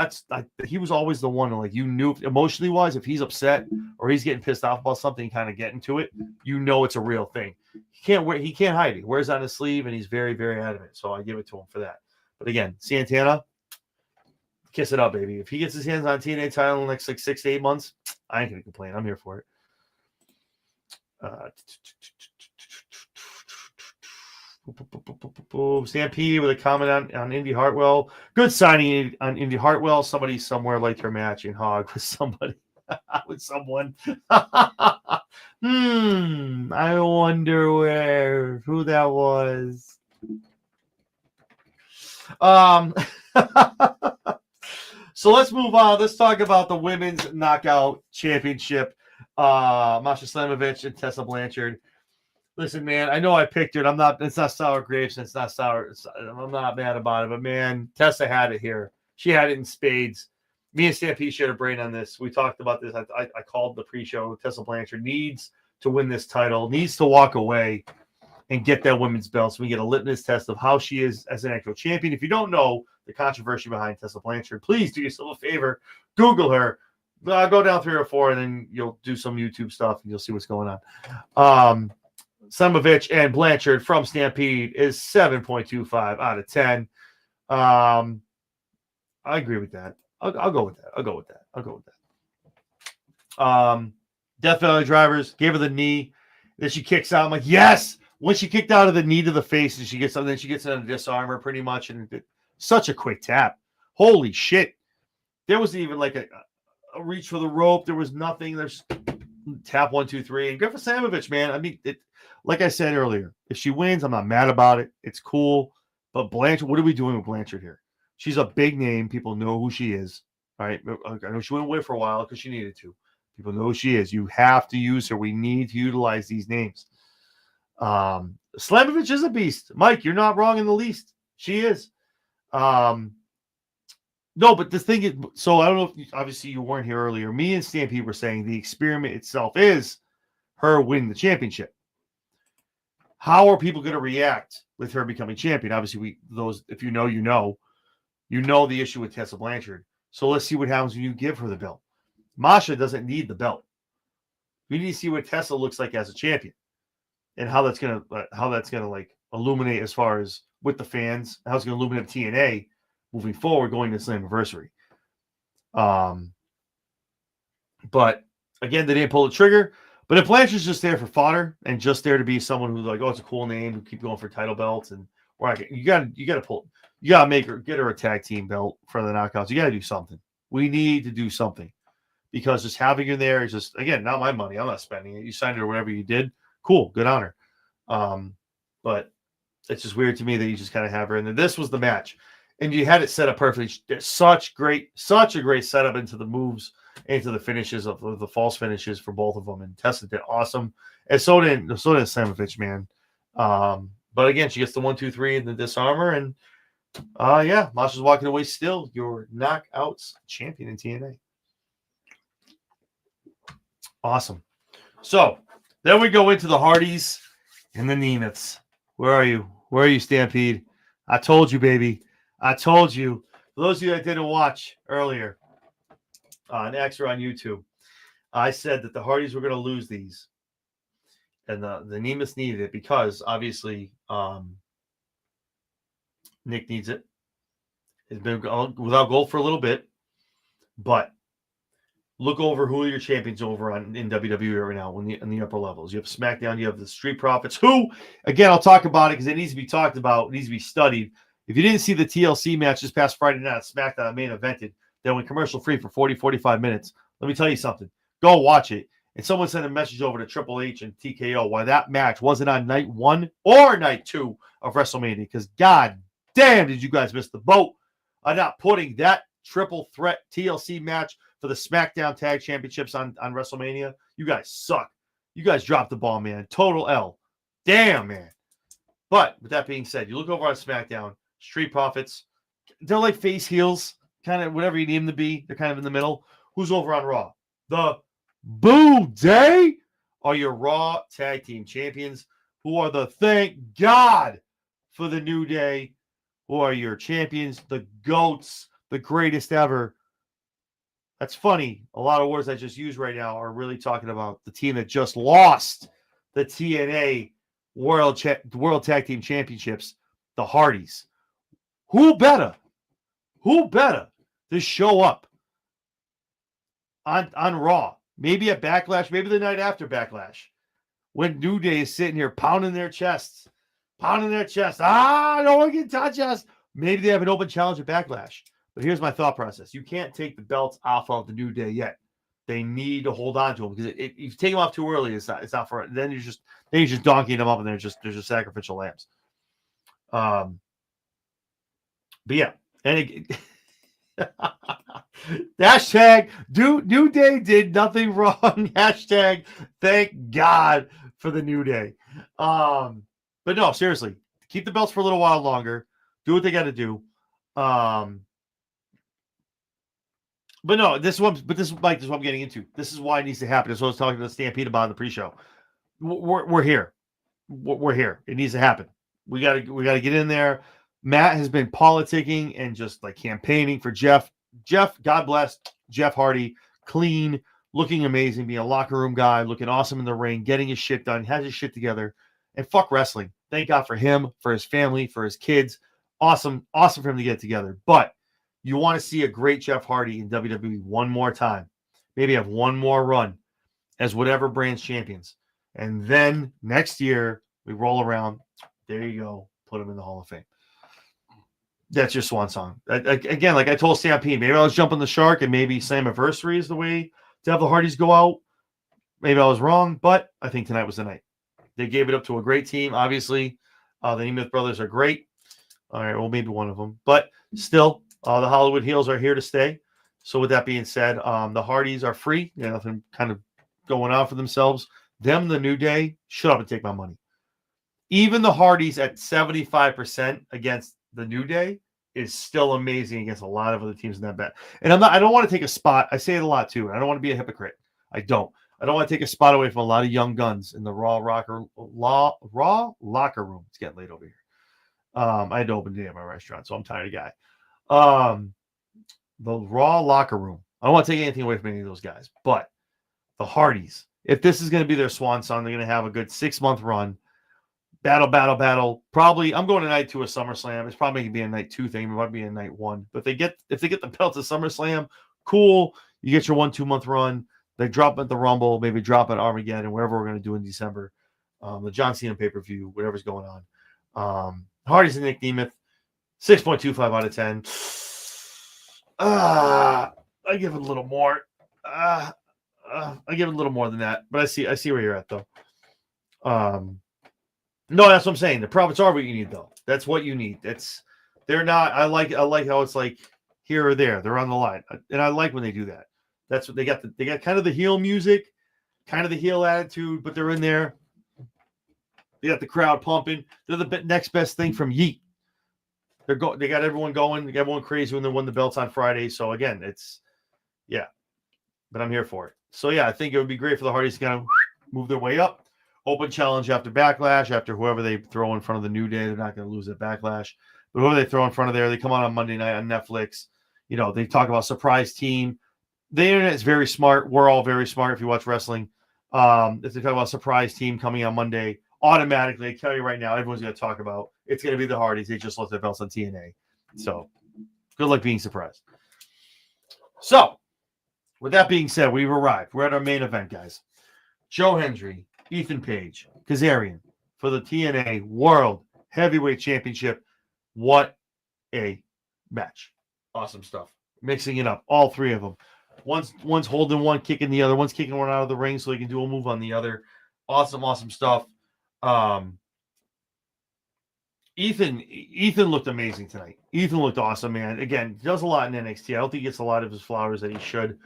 He was always the one, you knew emotionally wise, if he's upset or he's getting pissed off about something, kind of getting to it, you know it's a real thing. He can't hide it. He wears it on his sleeve, and he's very, very adamant. So I give it to him for that. But again, Santana, kiss it up, baby. If he gets his hands on TNA title in the next 6 to 8 months, I ain't gonna complain. I'm here for it. Stampede with a comment on Indy Hartwell. Good signing on Indy Hartwell. Somebody somewhere liked her match in Hog with somebody. With someone. I wonder who that was. So let's move on. Let's talk about the Women's Knockout Championship. Masha Slamovich and Tessa Blanchard. Listen, man, I know I picked it. It's not sour grapes, and it's not sour. I'm not mad about it, but man, Tessa had it here. She had it in spades. Me and Stampede shared a brain on this. We talked about this. I called the pre-show. Tessa Blanchard needs to win this title, needs to walk away and get that women's belt so we get a litmus test of how she is as an actual champion. If you don't know the controversy behind Tessa Blanchard, please do yourself a favor. Google her. I'll go down 3 or 4, and then you'll do some YouTube stuff, and you'll see what's going on. Semovich and Blanchard from Stampede is 7.25 out of 10. I agree with that. I'll go with that. I'll go with that. Death Valley Drivers gave her the knee. Then she kicks out. I'm like, yes. When she kicked out of the knee to the face, and she gets something, then she gets on a disarmer pretty much, and such a quick tap. Holy shit! There wasn't even like a reach for the rope. There was nothing. There's tap 1, 2, 3. And Griffith Samovich, man. I mean, like I said earlier, if she wins, I'm not mad about it. It's cool. But Blanchard, what are we doing with Blanchard here? She's a big name. People know who she is. All right. I know she went away for a while because she needed to. People know who she is. You have to use her. We need to utilize these names. Slamovich is a beast. Mike, you're not wrong in the least. She is. No, but the thing is, so I don't know if obviously you weren't here earlier. Me and Stampede were saying the experiment itself is her winning the championship. How are people going to react with her becoming champion? Obviously, if you know, you know the issue with Tessa Blanchard. So let's see what happens when you give her the belt. Masha doesn't need the belt. We need to see what Tessa looks like as a champion, and how that's gonna like illuminate as far as with the fans, how it's gonna illuminate TNA moving forward, going to Slammiversary. But again, they didn't pull the trigger. But if Blanchard's just there for fodder and just there to be someone who's like, oh, it's a cool name, to keep going for title belts, and you gotta get her a tag team belt for the knockouts. You gotta do something. We need to do something. Because just having her there is just, again, not my money. I'm not spending it. You signed her or whatever you did. Cool. Good on her. But it's just weird to me that you just kind of have her. And then this was the match. And you had it set up perfectly. Such a great setup into the moves, into the finishes of the false finishes for both of them. And Tessa did awesome. And so did Samovich, man. But again, she gets the 1, 2, 3 and the disarmer. And yeah, Masha's walking away still your knockouts champion in TNA. Awesome. So then we go into the Hardys and the Nemeths. Where are you? Where are you, Stampede? I told you, baby. I told you. For those of you that didn't watch earlier on X or on YouTube, I said that the Hardys were going to lose these. And the Nemeths needed it because, obviously, Nick needs it. He's been without gold for a little bit. But look over who are your champions over in WWE right now in the upper levels. You have SmackDown, you have the Street Profits, who, again, I'll talk about it because it needs to be talked about, it needs to be studied. If you didn't see the TLC match this past Friday night at SmackDown main evented, that went commercial free for 40, 45 minutes, let me tell you something. Go watch it. And someone sent a message over to Triple H and TKO why that match wasn't on night 1 or night 2 of WrestleMania, because god damn did you guys miss the boat on not putting that triple threat TLC match for the SmackDown Tag Championships on WrestleMania. You guys suck. You guys dropped the ball, man. Total L. Damn, man. But with that being said, you look over on SmackDown, Street Profits, they're like face heels, kind of whatever you need them to be. They're kind of in the middle. Who's over on Raw? The Boo Day are your Raw Tag Team Champions, who are the thank God for the New Day, who are your champions, the GOATs, the greatest ever. That's funny. A lot of words I just used right now are really talking about the team that just lost the TNA World Tag Team Championships, the Hardys. Who better to show up on Raw? Maybe at Backlash, maybe the night after Backlash, when New Day is sitting here pounding their chests. No one can touch us. Maybe they have an open challenge at Backlash. But here's my thought process. You can't take the belts off of the New Day yet. They need to hold on to them, because if you take them off too early, it's not for it. Then you're just donkeying them up, and they're just sacrificial lambs. But yeah, and hashtag New Day did nothing wrong. Hashtag thank God for the New Day. But no, seriously, keep the belts for a little while longer. Do what they got to do. But no, this is what I'm getting into. This is why it needs to happen. That's what I was talking to the Stampede about in the pre-show. We're here. We're here. It needs to happen. We gotta get in there. Matt has been politicking and just like campaigning for Jeff. Jeff, God bless Jeff Hardy, clean, looking amazing, being a locker room guy, looking awesome in the ring, getting his shit done, has his shit together, and fuck wrestling. Thank God for him, for his family, for his kids. Awesome for him to get together. But you want to see a great Jeff Hardy in WWE one more time. Maybe have one more run as whatever brand's champions. And then next year, we roll around. There you go. Put him in the Hall of Fame. That's your swan song. Again, like I told Stampede, maybe I was jumping the shark and maybe Slammiversary is the way to have the Hardys go out. Maybe I was wrong, but I think tonight was the night. They gave it up to a great team. Obviously, the Nemeth brothers are great. All right, well, maybe one of them. But still, the Hollywood Heels are here to stay. So with that being said, the Hardys are free. They have nothing kind of going on for themselves. Them, the New Day, shut up and take my money. Even the Hardys at 75% against the New Day is still amazing against a lot of other teams in that bet. And I don't want to take a spot. I say it a lot too. And I don't want to be a hypocrite. I don't want to take a spot away from a lot of young guns in the Raw locker room. It's getting late over here. I had to open today at my restaurant, so I'm tired of guy. The Raw locker room. I don't want to take anything away from any of those guys, but the Hardys, if this is going to be their swan song, they're going to have a good 6-month run. Battle. Probably, I'm going to night 2 of SummerSlam. It's probably going to be a night 2 thing. It might be a night 1. But if they get the belts at SummerSlam, cool. You get your 1-2 month run. They drop at the Rumble, maybe drop at Armageddon, wherever we're going to do in December. The John Cena pay-per-view, whatever's going on. Hardys and Nick Nemeth, 6.25 out of 10. I give it a little more. I give it a little more than that, but I see where you're at though. No, that's what I'm saying. The profits are what you need though. That's what you need. They're not. I like how it's like here or there. They're on the line, and I like when they do that. That's what they got. They got kind of the heel music, kind of the heel attitude, but they're in there. They got the crowd pumping. They're the next best thing from Yeet. They got everyone going. They got everyone crazy when they won the belts on Friday. So again, but I'm here for it. So yeah, I think it would be great for the Hardys to kind of move their way up. Open challenge after Backlash, after whoever they throw in front of the New Day. They're not going to lose at Backlash. But whoever they throw in front of there, they come on Monday night on Netflix. You know, they talk about surprise team. The internet is very smart. We're all very smart if you watch wrestling. If they talk about surprise team coming on Monday, automatically, I tell you right now, everyone's going to talk about it's going to be the Hardys. They just lost their belts on TNA. So good luck being surprised. So with that being said, we've arrived. We're at our main event, guys. Joe Hendry, Ethan Page, Kazarian for the TNA World Heavyweight Championship. What a match. Awesome stuff. Mixing it up. All three of them. One's holding one, kicking the other. One's kicking one out of the ring so he can do a move on the other. Awesome stuff. Ethan looked amazing tonight. Ethan looked awesome, man. Again, he does a lot in NXT. I don't think he gets a lot of his flowers that he should.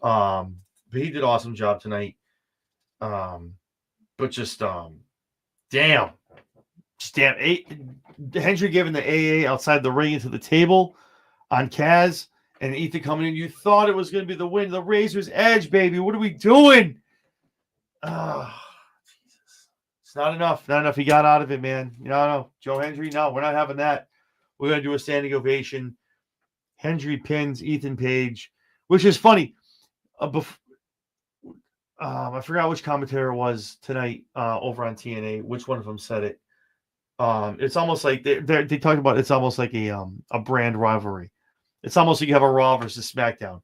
But he did an awesome job tonight. But just damn. Hendry giving the AA outside the ring into the table on Kaz, and Ethan coming in. You thought it was going to be the win, the Razor's Edge, baby. What are we doing? Jesus. It's not enough. Not enough. He got out of it, man. No. Joe Hendry, no, we're not having that. We're going to do a standing ovation. Hendry pins Ethan Page, which is funny. I forgot which commentator it was tonight over on TNA. Which one of them said it? It's almost like they talked about it's almost like a brand rivalry. It's almost like you have a Raw versus SmackDown.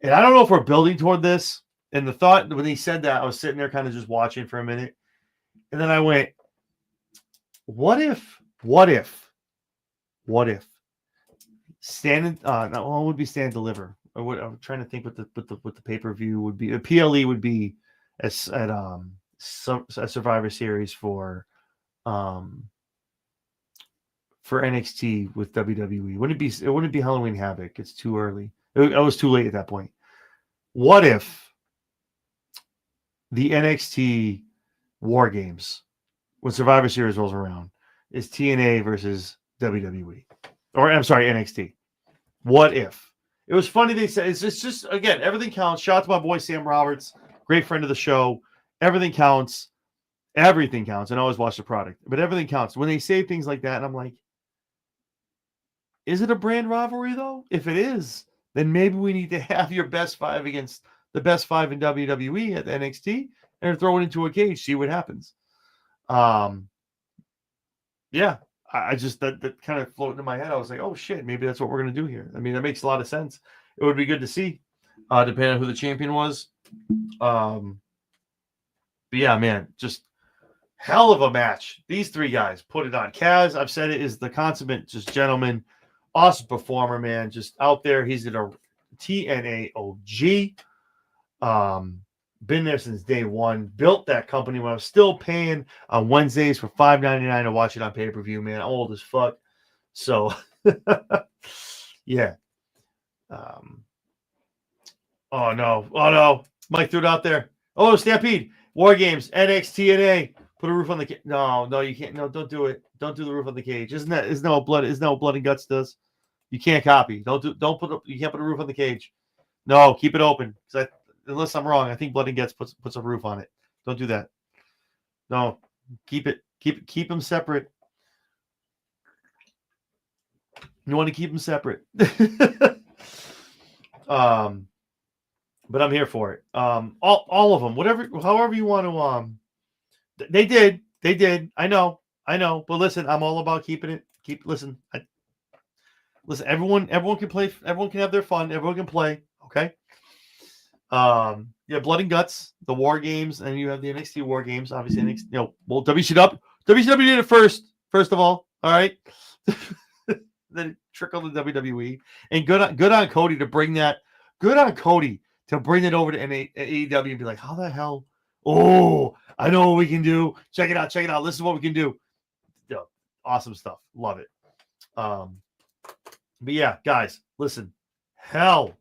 And I don't know if we're building toward this. And the thought when he said that, I was sitting there kind of just watching for a minute. And then I went, what if Stand what would be Stand Deliver? Or what I'm trying to think what the pay-per-view would be. A PLE would be at a Survivor Series for NXT with WWE. It wouldn't be Halloween Havoc. It's too early. It was too late at that point. What if the NXT War Games, when Survivor Series rolls around, is TNA versus WWE? Or I'm sorry, NXT. What if? It was funny they said it's just again, everything counts. Shout out to my boy Sam Roberts, great friend of the show. Everything counts. Everything counts. And I always watch the product, but everything counts. When they say things like that, and I'm like, is it a brand rivalry though? If it is, then maybe we need to have your best 5 against the best 5 in WWE at NXT and throw it into a cage, see what happens. Yeah, I just that kind of floated in my head. I was like, oh shit, maybe that's what we're gonna do here. I mean, that makes a lot of sense. It would be good to see, depending on who the champion was. But yeah, man, just hell of a match. These three guys put it on. Kaz, I've said it, is the consummate just gentleman, awesome performer, man. Just out there, he's in a TNA OG. Been there since day one. Built that company when I was still paying on Wednesdays for $5.99 to watch it on pay-per-view, man. I'm old as fuck. So, yeah. Oh, no. Mike threw it out there. Oh, Stampede. War Games. NXT TNA. Put a roof on the cage. No, you can't. No, don't do it. Don't do the roof on the cage. Isn't that what blood and guts does? You can't copy. You can't put a roof on the cage. No, keep it open. Unless I'm wrong, I think Blood and Guts puts a roof on it. Don't do that. No, keep them separate. You want to keep them separate. But I'm here for it. All of them, however you want to. They did. I know. But listen, I'm all about keeping it. Listen. Everyone can play. Everyone can have their fun. Everyone can play. Okay. Yeah, Blood and Guts, the War Games, and you have the NXT War Games. Obviously, NXT, well, WCW did it first of all right? Then it trickled to WWE. And good on Cody to bring that. Good on Cody to bring it over to AEW and be like, how the hell? Oh, I know what we can do. Check it out. This is what we can do. Awesome stuff. Love it. But yeah, guys, listen. Hell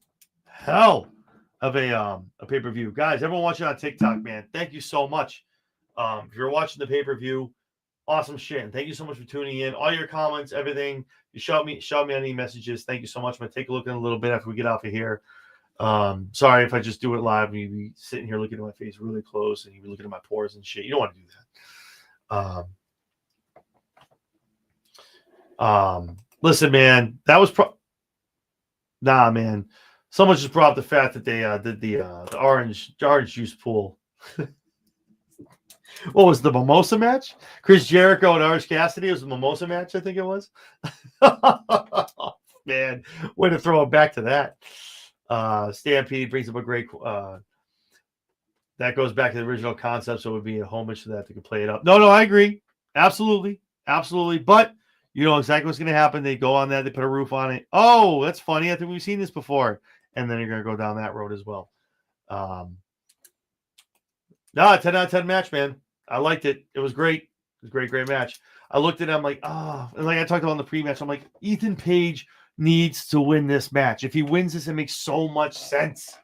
of a pay-per-view. Guys, everyone watching on TikTok, man, thank you so much. If you're watching the pay-per-view, awesome shit. And thank you so much for tuning in. All your comments, everything. You shout me any messages. Thank you so much. I'm going to take a look in a little bit after we get off of here. Sorry if I just do it live and you'd be sitting here looking at my face really close and you'd be looking at my pores and shit. You don't want to do that. Listen, man, that was nah, man. Someone just brought up the fact that they did the orange juice pool. What was the mimosa match? Chris Jericho and Orange Cassidy. It was the mimosa match, I think it was. Man, way to throw it back to that. Stampede brings up a great. That goes back to the original concept, so it would be a homage to that. They could play it up. No, I agree. Absolutely. But you know exactly what's going to happen. They go on that. They put a roof on it. Oh, that's funny. I think we've seen this before. And then you're going to go down that road as well. No, 10 out of 10 match, man. I liked it. It was great. It was a great match. I looked at it. I'm like, and like I talked about in the pre-match, I'm like, Ethan Page needs to win this match. If he wins this, it makes so much sense.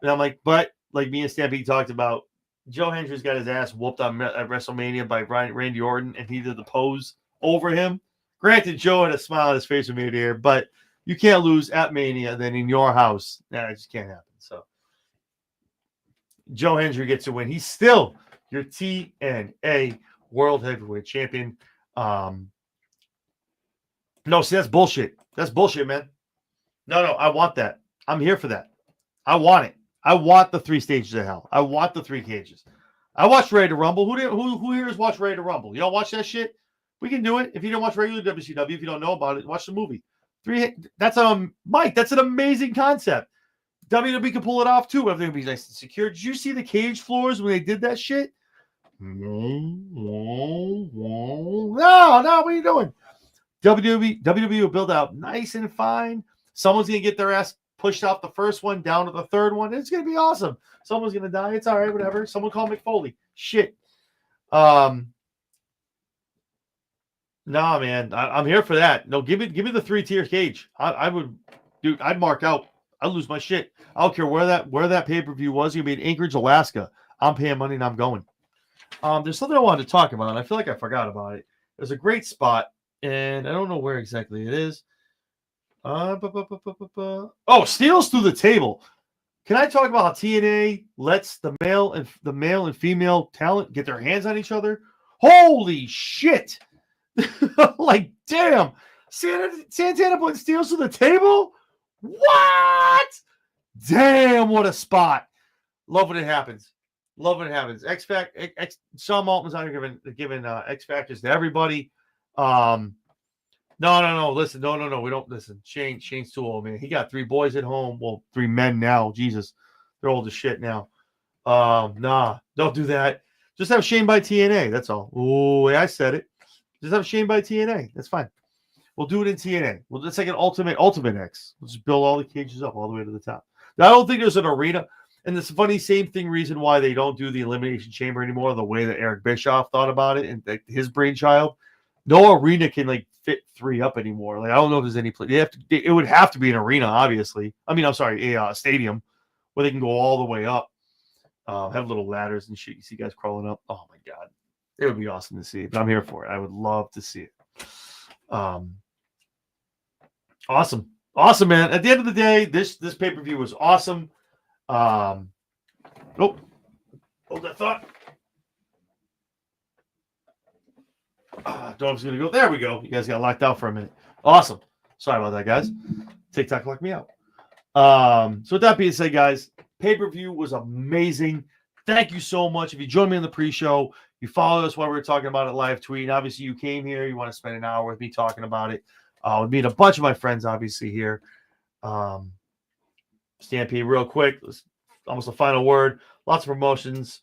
And I'm like, but like me and Stampede talked about, Joe Hendry's got his ass whooped at WrestleMania by Randy Orton, and he did the pose over him. Granted, Joe had a smile on his face from ear to ear, but you can't lose at Mania than in your house. Nah, it just can't happen. So Joe Hendry gets a win. He's still your TNA World Heavyweight Champion. No, see, that's bullshit. That's bullshit, man. No, I want that. I'm here for that. I want it. I want the 3 stages of hell. I want the 3 cages. I watched Ready to Rumble. Who here has watched Ready to Rumble? You don't watch that shit? We can do it. If you don't watch regular WCW, if you don't know about it, watch the movie. That's Mike. That's an amazing concept. WWE can pull it off too. Everything will be nice and secure. Did you see the cage floors when they did that shit? No. What are you doing? WWE will build out nice and fine. Someone's gonna get their ass pushed off the first one down to the third one. It's gonna be awesome. Someone's gonna die. It's all right. Whatever. Someone call Mick Foley. Shit. Nah, man. I'm here for that. No, give me the 3-tier cage. I would, dude. I'd mark out. I'd lose my shit. I don't care where that pay-per-view was. You made Anchorage, Alaska. I'm paying money and I'm going. There's something I wanted to talk about, and I feel like I forgot about it. There's a great spot, and I don't know where exactly it is. Oh, steals through the table. Can I talk about how TNA lets the male and female talent get their hands on each other? Holy shit! Like, damn. Santana putting steals through the table? What? Damn, what a spot. Love when it happens. Love when it happens. Sean Maltman's out here giving X Factors to everybody. No. Listen, no. We don't listen. Shane's too old, man. He got 3 boys at home. Well, 3 men now. Jesus. They're old as shit now. Nah, don't do that. Just have Shane by TNA. That's all. Oh, I said it. Just have Shane by TNA. That's fine. We'll do it in TNA. It's like an ultimate X. We'll just build all the cages up all the way to the top. Now, I don't think there's an arena. And it's funny, reason why they don't do the Elimination Chamber anymore, the way that Eric Bischoff thought about it and his brainchild. No arena can fit 3 up anymore. I don't know if there's any place. It would have to be an arena, obviously. I mean, I'm sorry, a stadium where they can go all the way up. Have little ladders and shit. You see guys crawling up. Oh my God. It would be awesome to see. But I'm here for it. I would love to see it. Awesome, man. At the end of the day, this pay-per-view was awesome. Hold that thought. Dog's gonna go. There we go. You guys got locked out for a minute. Awesome. Sorry about that, guys. TikTok locked me out. So with that being said, guys, pay-per-view was amazing. Thank you so much. If you joined me in the pre-show, you followed us while we were talking about it live tweet. Obviously, you came here. You want to spend an hour with me talking about it. With me and a bunch of my friends, obviously, here. Stampede, real quick. Almost a final word. Lots of promotions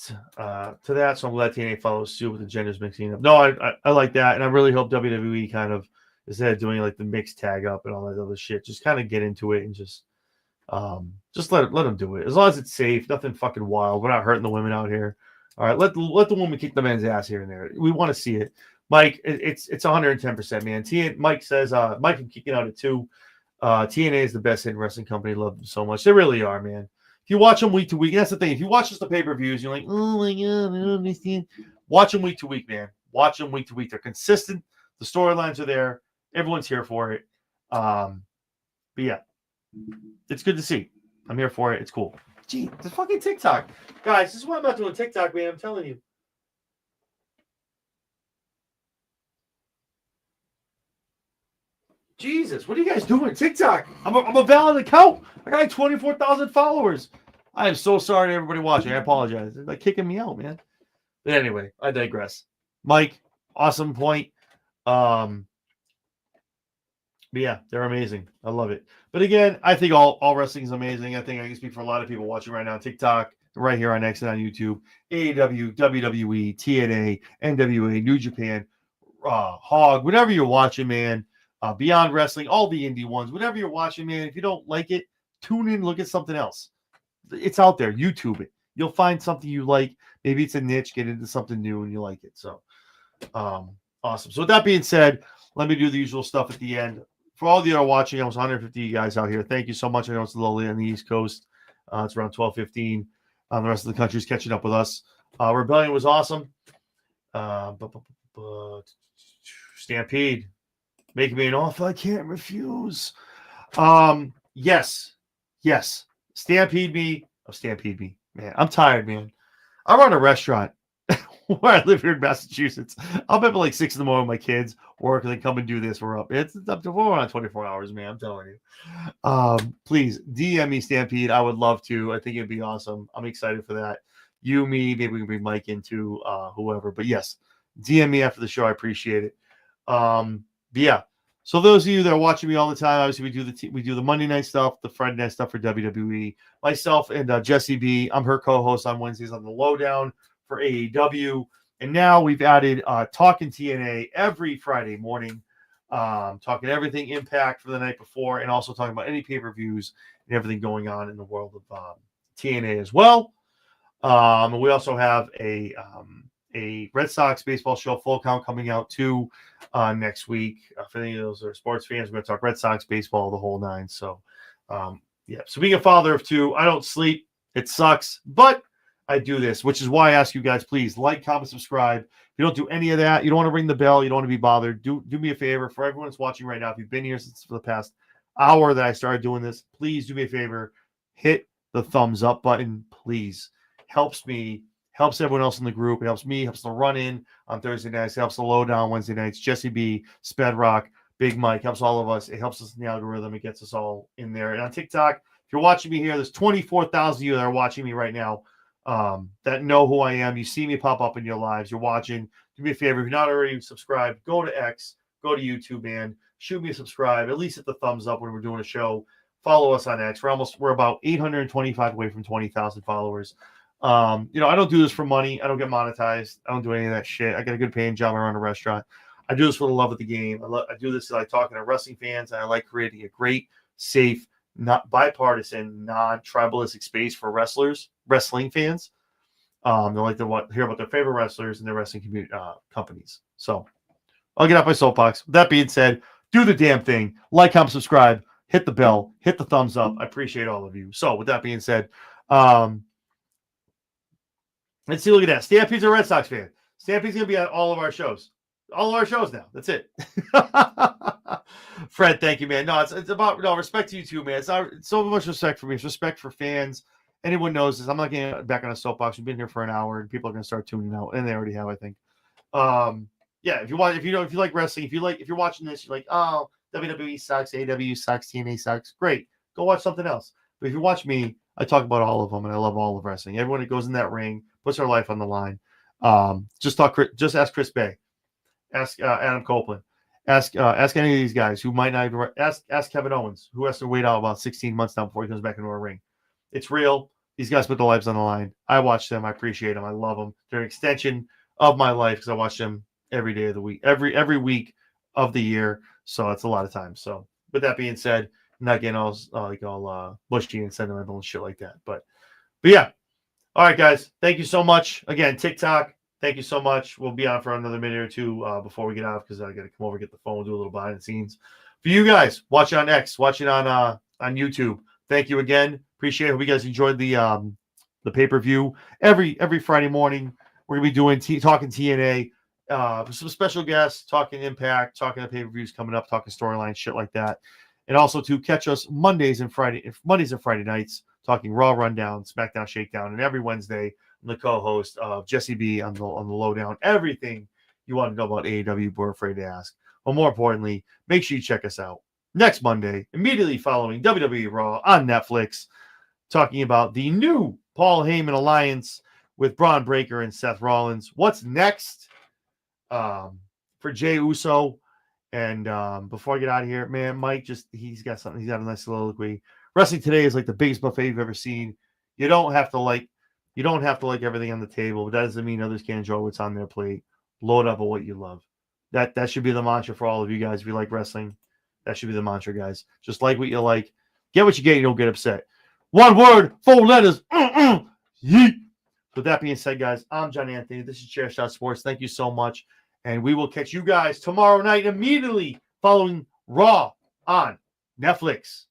to that. So I'm glad TNA follows suit with the genders mixing up. No, I like that. And I really hope WWE kind of, instead of doing the mixed tag up and all that other shit, just kind of get into it and just let them do it. As long as it's safe, nothing fucking wild. We're not hurting the women out here. All right, let the woman kick the men's ass here and there. We want to see it. Mike, it's 110%, man. Mike says, Mike can kick it out at 2. TNA is the best hidden wrestling company. Love them so much. They really are, man. If you watch them week to week, that's the thing. If you watch just the pay-per-views, you're like, oh my God, I don't understand. Watch them week to week, man. Watch them week to week. They're consistent. The storylines are there. Everyone's here for it. But yeah, it's good to see. I'm here for it. It's cool. Gee, the fucking TikTok. Guys, this is why I'm not doing TikTok, man. I'm telling you. Jesus, what are you guys doing? TikTok. I'm a valid account. I got 24,000 followers. I am so sorry to everybody watching. I apologize. They're kicking me out, man. But anyway, I digress. Mike, awesome point. But yeah, they're amazing. I love it. But again, I think all wrestling is amazing. I think I can speak for a lot of people watching right now on TikTok, right here on X and on YouTube. AEW, WWE, TNA, NWA, New Japan, Hog, whatever you're watching, man. Beyond Wrestling, all the indie ones, whatever you're watching, man. If you don't like it, tune in, look at something else. It's out there. YouTube it. You'll find something you like. Maybe it's a niche. Get into something new and you like it. So, awesome. So with that being said, let me do the usual stuff at the end. For all of you that are watching, almost 150 guys out here, thank you so much. I know it's a little late on the East Coast. It's around 12:15. The rest of the country is catching up with us. Rebellion was awesome. Stampede. Making me an offer I can't refuse. Yes. Stampede me. Man, I'm tired, man. I run a restaurant where I live here in Massachusetts. I'm up at 6 in the morning with my kids, work, and then come and do this. We're up. It's up to 24 hours, man. I'm telling you. Please DM me, Stampede. I would love to. I think it'd be awesome. I'm excited for that. You, me, maybe we can bring Mike into whoever. But yes, DM me after the show. I appreciate it. But yeah, so those of you that are watching me all the time, obviously we do the Monday night stuff, the Friday night stuff for WWE. Myself and Jessie B, I'm her co-host on Wednesdays on the Lowdown for AEW, and now we've added Talkin TNA every Friday morning, talking everything Impact for the night before, and also talking about any pay-per-views and everything going on in the world of TNA as well. And we also have a Red Sox baseball show, Full Count, coming out too next week. For any of those that are sports fans, we're going to talk Red Sox baseball, the whole nine. So, yeah. So being a father of 2, I don't sleep. It sucks, but I do this, which is why I ask you guys, please like, comment, subscribe. If you don't do any of that, you don't want to ring the bell, you don't want to be bothered, do me a favor. For everyone that's watching right now, if you've been here since for the past hour that I started doing this, please do me a favor. Hit the thumbs up button, please. Helps me. Helps everyone else in the group. It helps me. Helps the run-in on Thursday nights. It helps the Lowdown Wednesday nights. Jesse B, Sped Rock, Big Mike. Helps all of us. It helps us in the algorithm. It gets us all in there. And on TikTok, If you're watching me here, there's 24,000 of you that are watching me right now that know who I am. You see me pop up in your lives. You're watching. Do me a favor. If you're not already subscribed, go to X, go to YouTube, man. Shoot me a subscribe. At least hit the thumbs up when we're doing a show. Follow us on X. We're about 825 away from 20,000 followers. I don't do this for money. I don't get monetized. I don't do any of that shit. I got a good paying job. I run a restaurant. I do this for the love of the game. I do this because I talk to wrestling fans, and I like creating a great, safe, not bipartisan, non-tribalistic space for wrestling fans. They like to hear about their favorite wrestlers and their wrestling community companies. So I'll get off my soapbox. With that being said, do the damn thing. Like, comment, subscribe, hit the bell, hit the thumbs up. I appreciate all of you. So with that being said, let's see. Look at that. Stampede's a Red Sox fan. Stampede's going to be on all of our shows. All of our shows now. That's it. Fred, thank you, man. No, it's about respect to you too, man. It's so much respect for me. It's respect for fans. Anyone knows this. I'm not getting back on a soapbox. We've been here for an hour, and people are going to start tuning out, and they already have, I think. Yeah, if you like wrestling, if you're watching this, you're like, oh, WWE sucks, AW sucks, TNA sucks. Great, go watch something else. But if you watch me, I talk about all of them, and I love all of wrestling. Everyone that goes in that ring puts their life on the line. Just ask Chris Bay. Ask Adam Copeland. Ask any of these guys who might not even ask Kevin Owens, who has to wait out about 16 months now before he comes back into a ring. It's real. These guys put their lives on the line. I watch them. I appreciate them. I love them. They're an extension of my life because I watch them every day of the week, every week of the year. So it's a lot of time. So with that being said, I'm not getting all mushy and sentimental and shit like that. But yeah. All right, guys. Thank you so much. Again, TikTok. Thank you so much. We'll be on for another minute or two before we get off because I got to come over, get the phone, do a little behind the scenes. For you guys, watch it on X, watch it on YouTube. Thank you again. Appreciate it. Hope you guys enjoyed the pay-per-view. Every Friday morning, we're gonna be doing talking TNA, some special guests, talking Impact, talking the pay-per-views coming up, talking storylines, shit like that. And also to catch us Mondays and Friday nights, talking Raw Rundown, SmackDown Shakedown, and every Wednesday I'm the co-host of Jesse B on the lowdown. Everything you want to know about AEW, we're afraid to ask. But more importantly, make sure you check us out next Monday, immediately following WWE Raw on Netflix, talking about the new Paul Heyman alliance with Braun Breaker and Seth Rollins. What's next for Jey Uso? And before I get out of here, man, Mike he's got something. He's got a nice soliloquy. Wrestling today is like the biggest buffet you've ever seen. You don't have to like everything on the table, but that doesn't mean others can't enjoy what's on their plate. Load up on what you love. That should be the mantra for all of you guys. If you like wrestling, that should be the mantra, guys. Just like what you like. Get what you get. You don't get upset. One word, 4 letters. Yeet. With that being said, guys, I'm John Anthony. This is Chairshot Sports. Thank you so much. And we will catch you guys tomorrow night immediately following Raw on Netflix.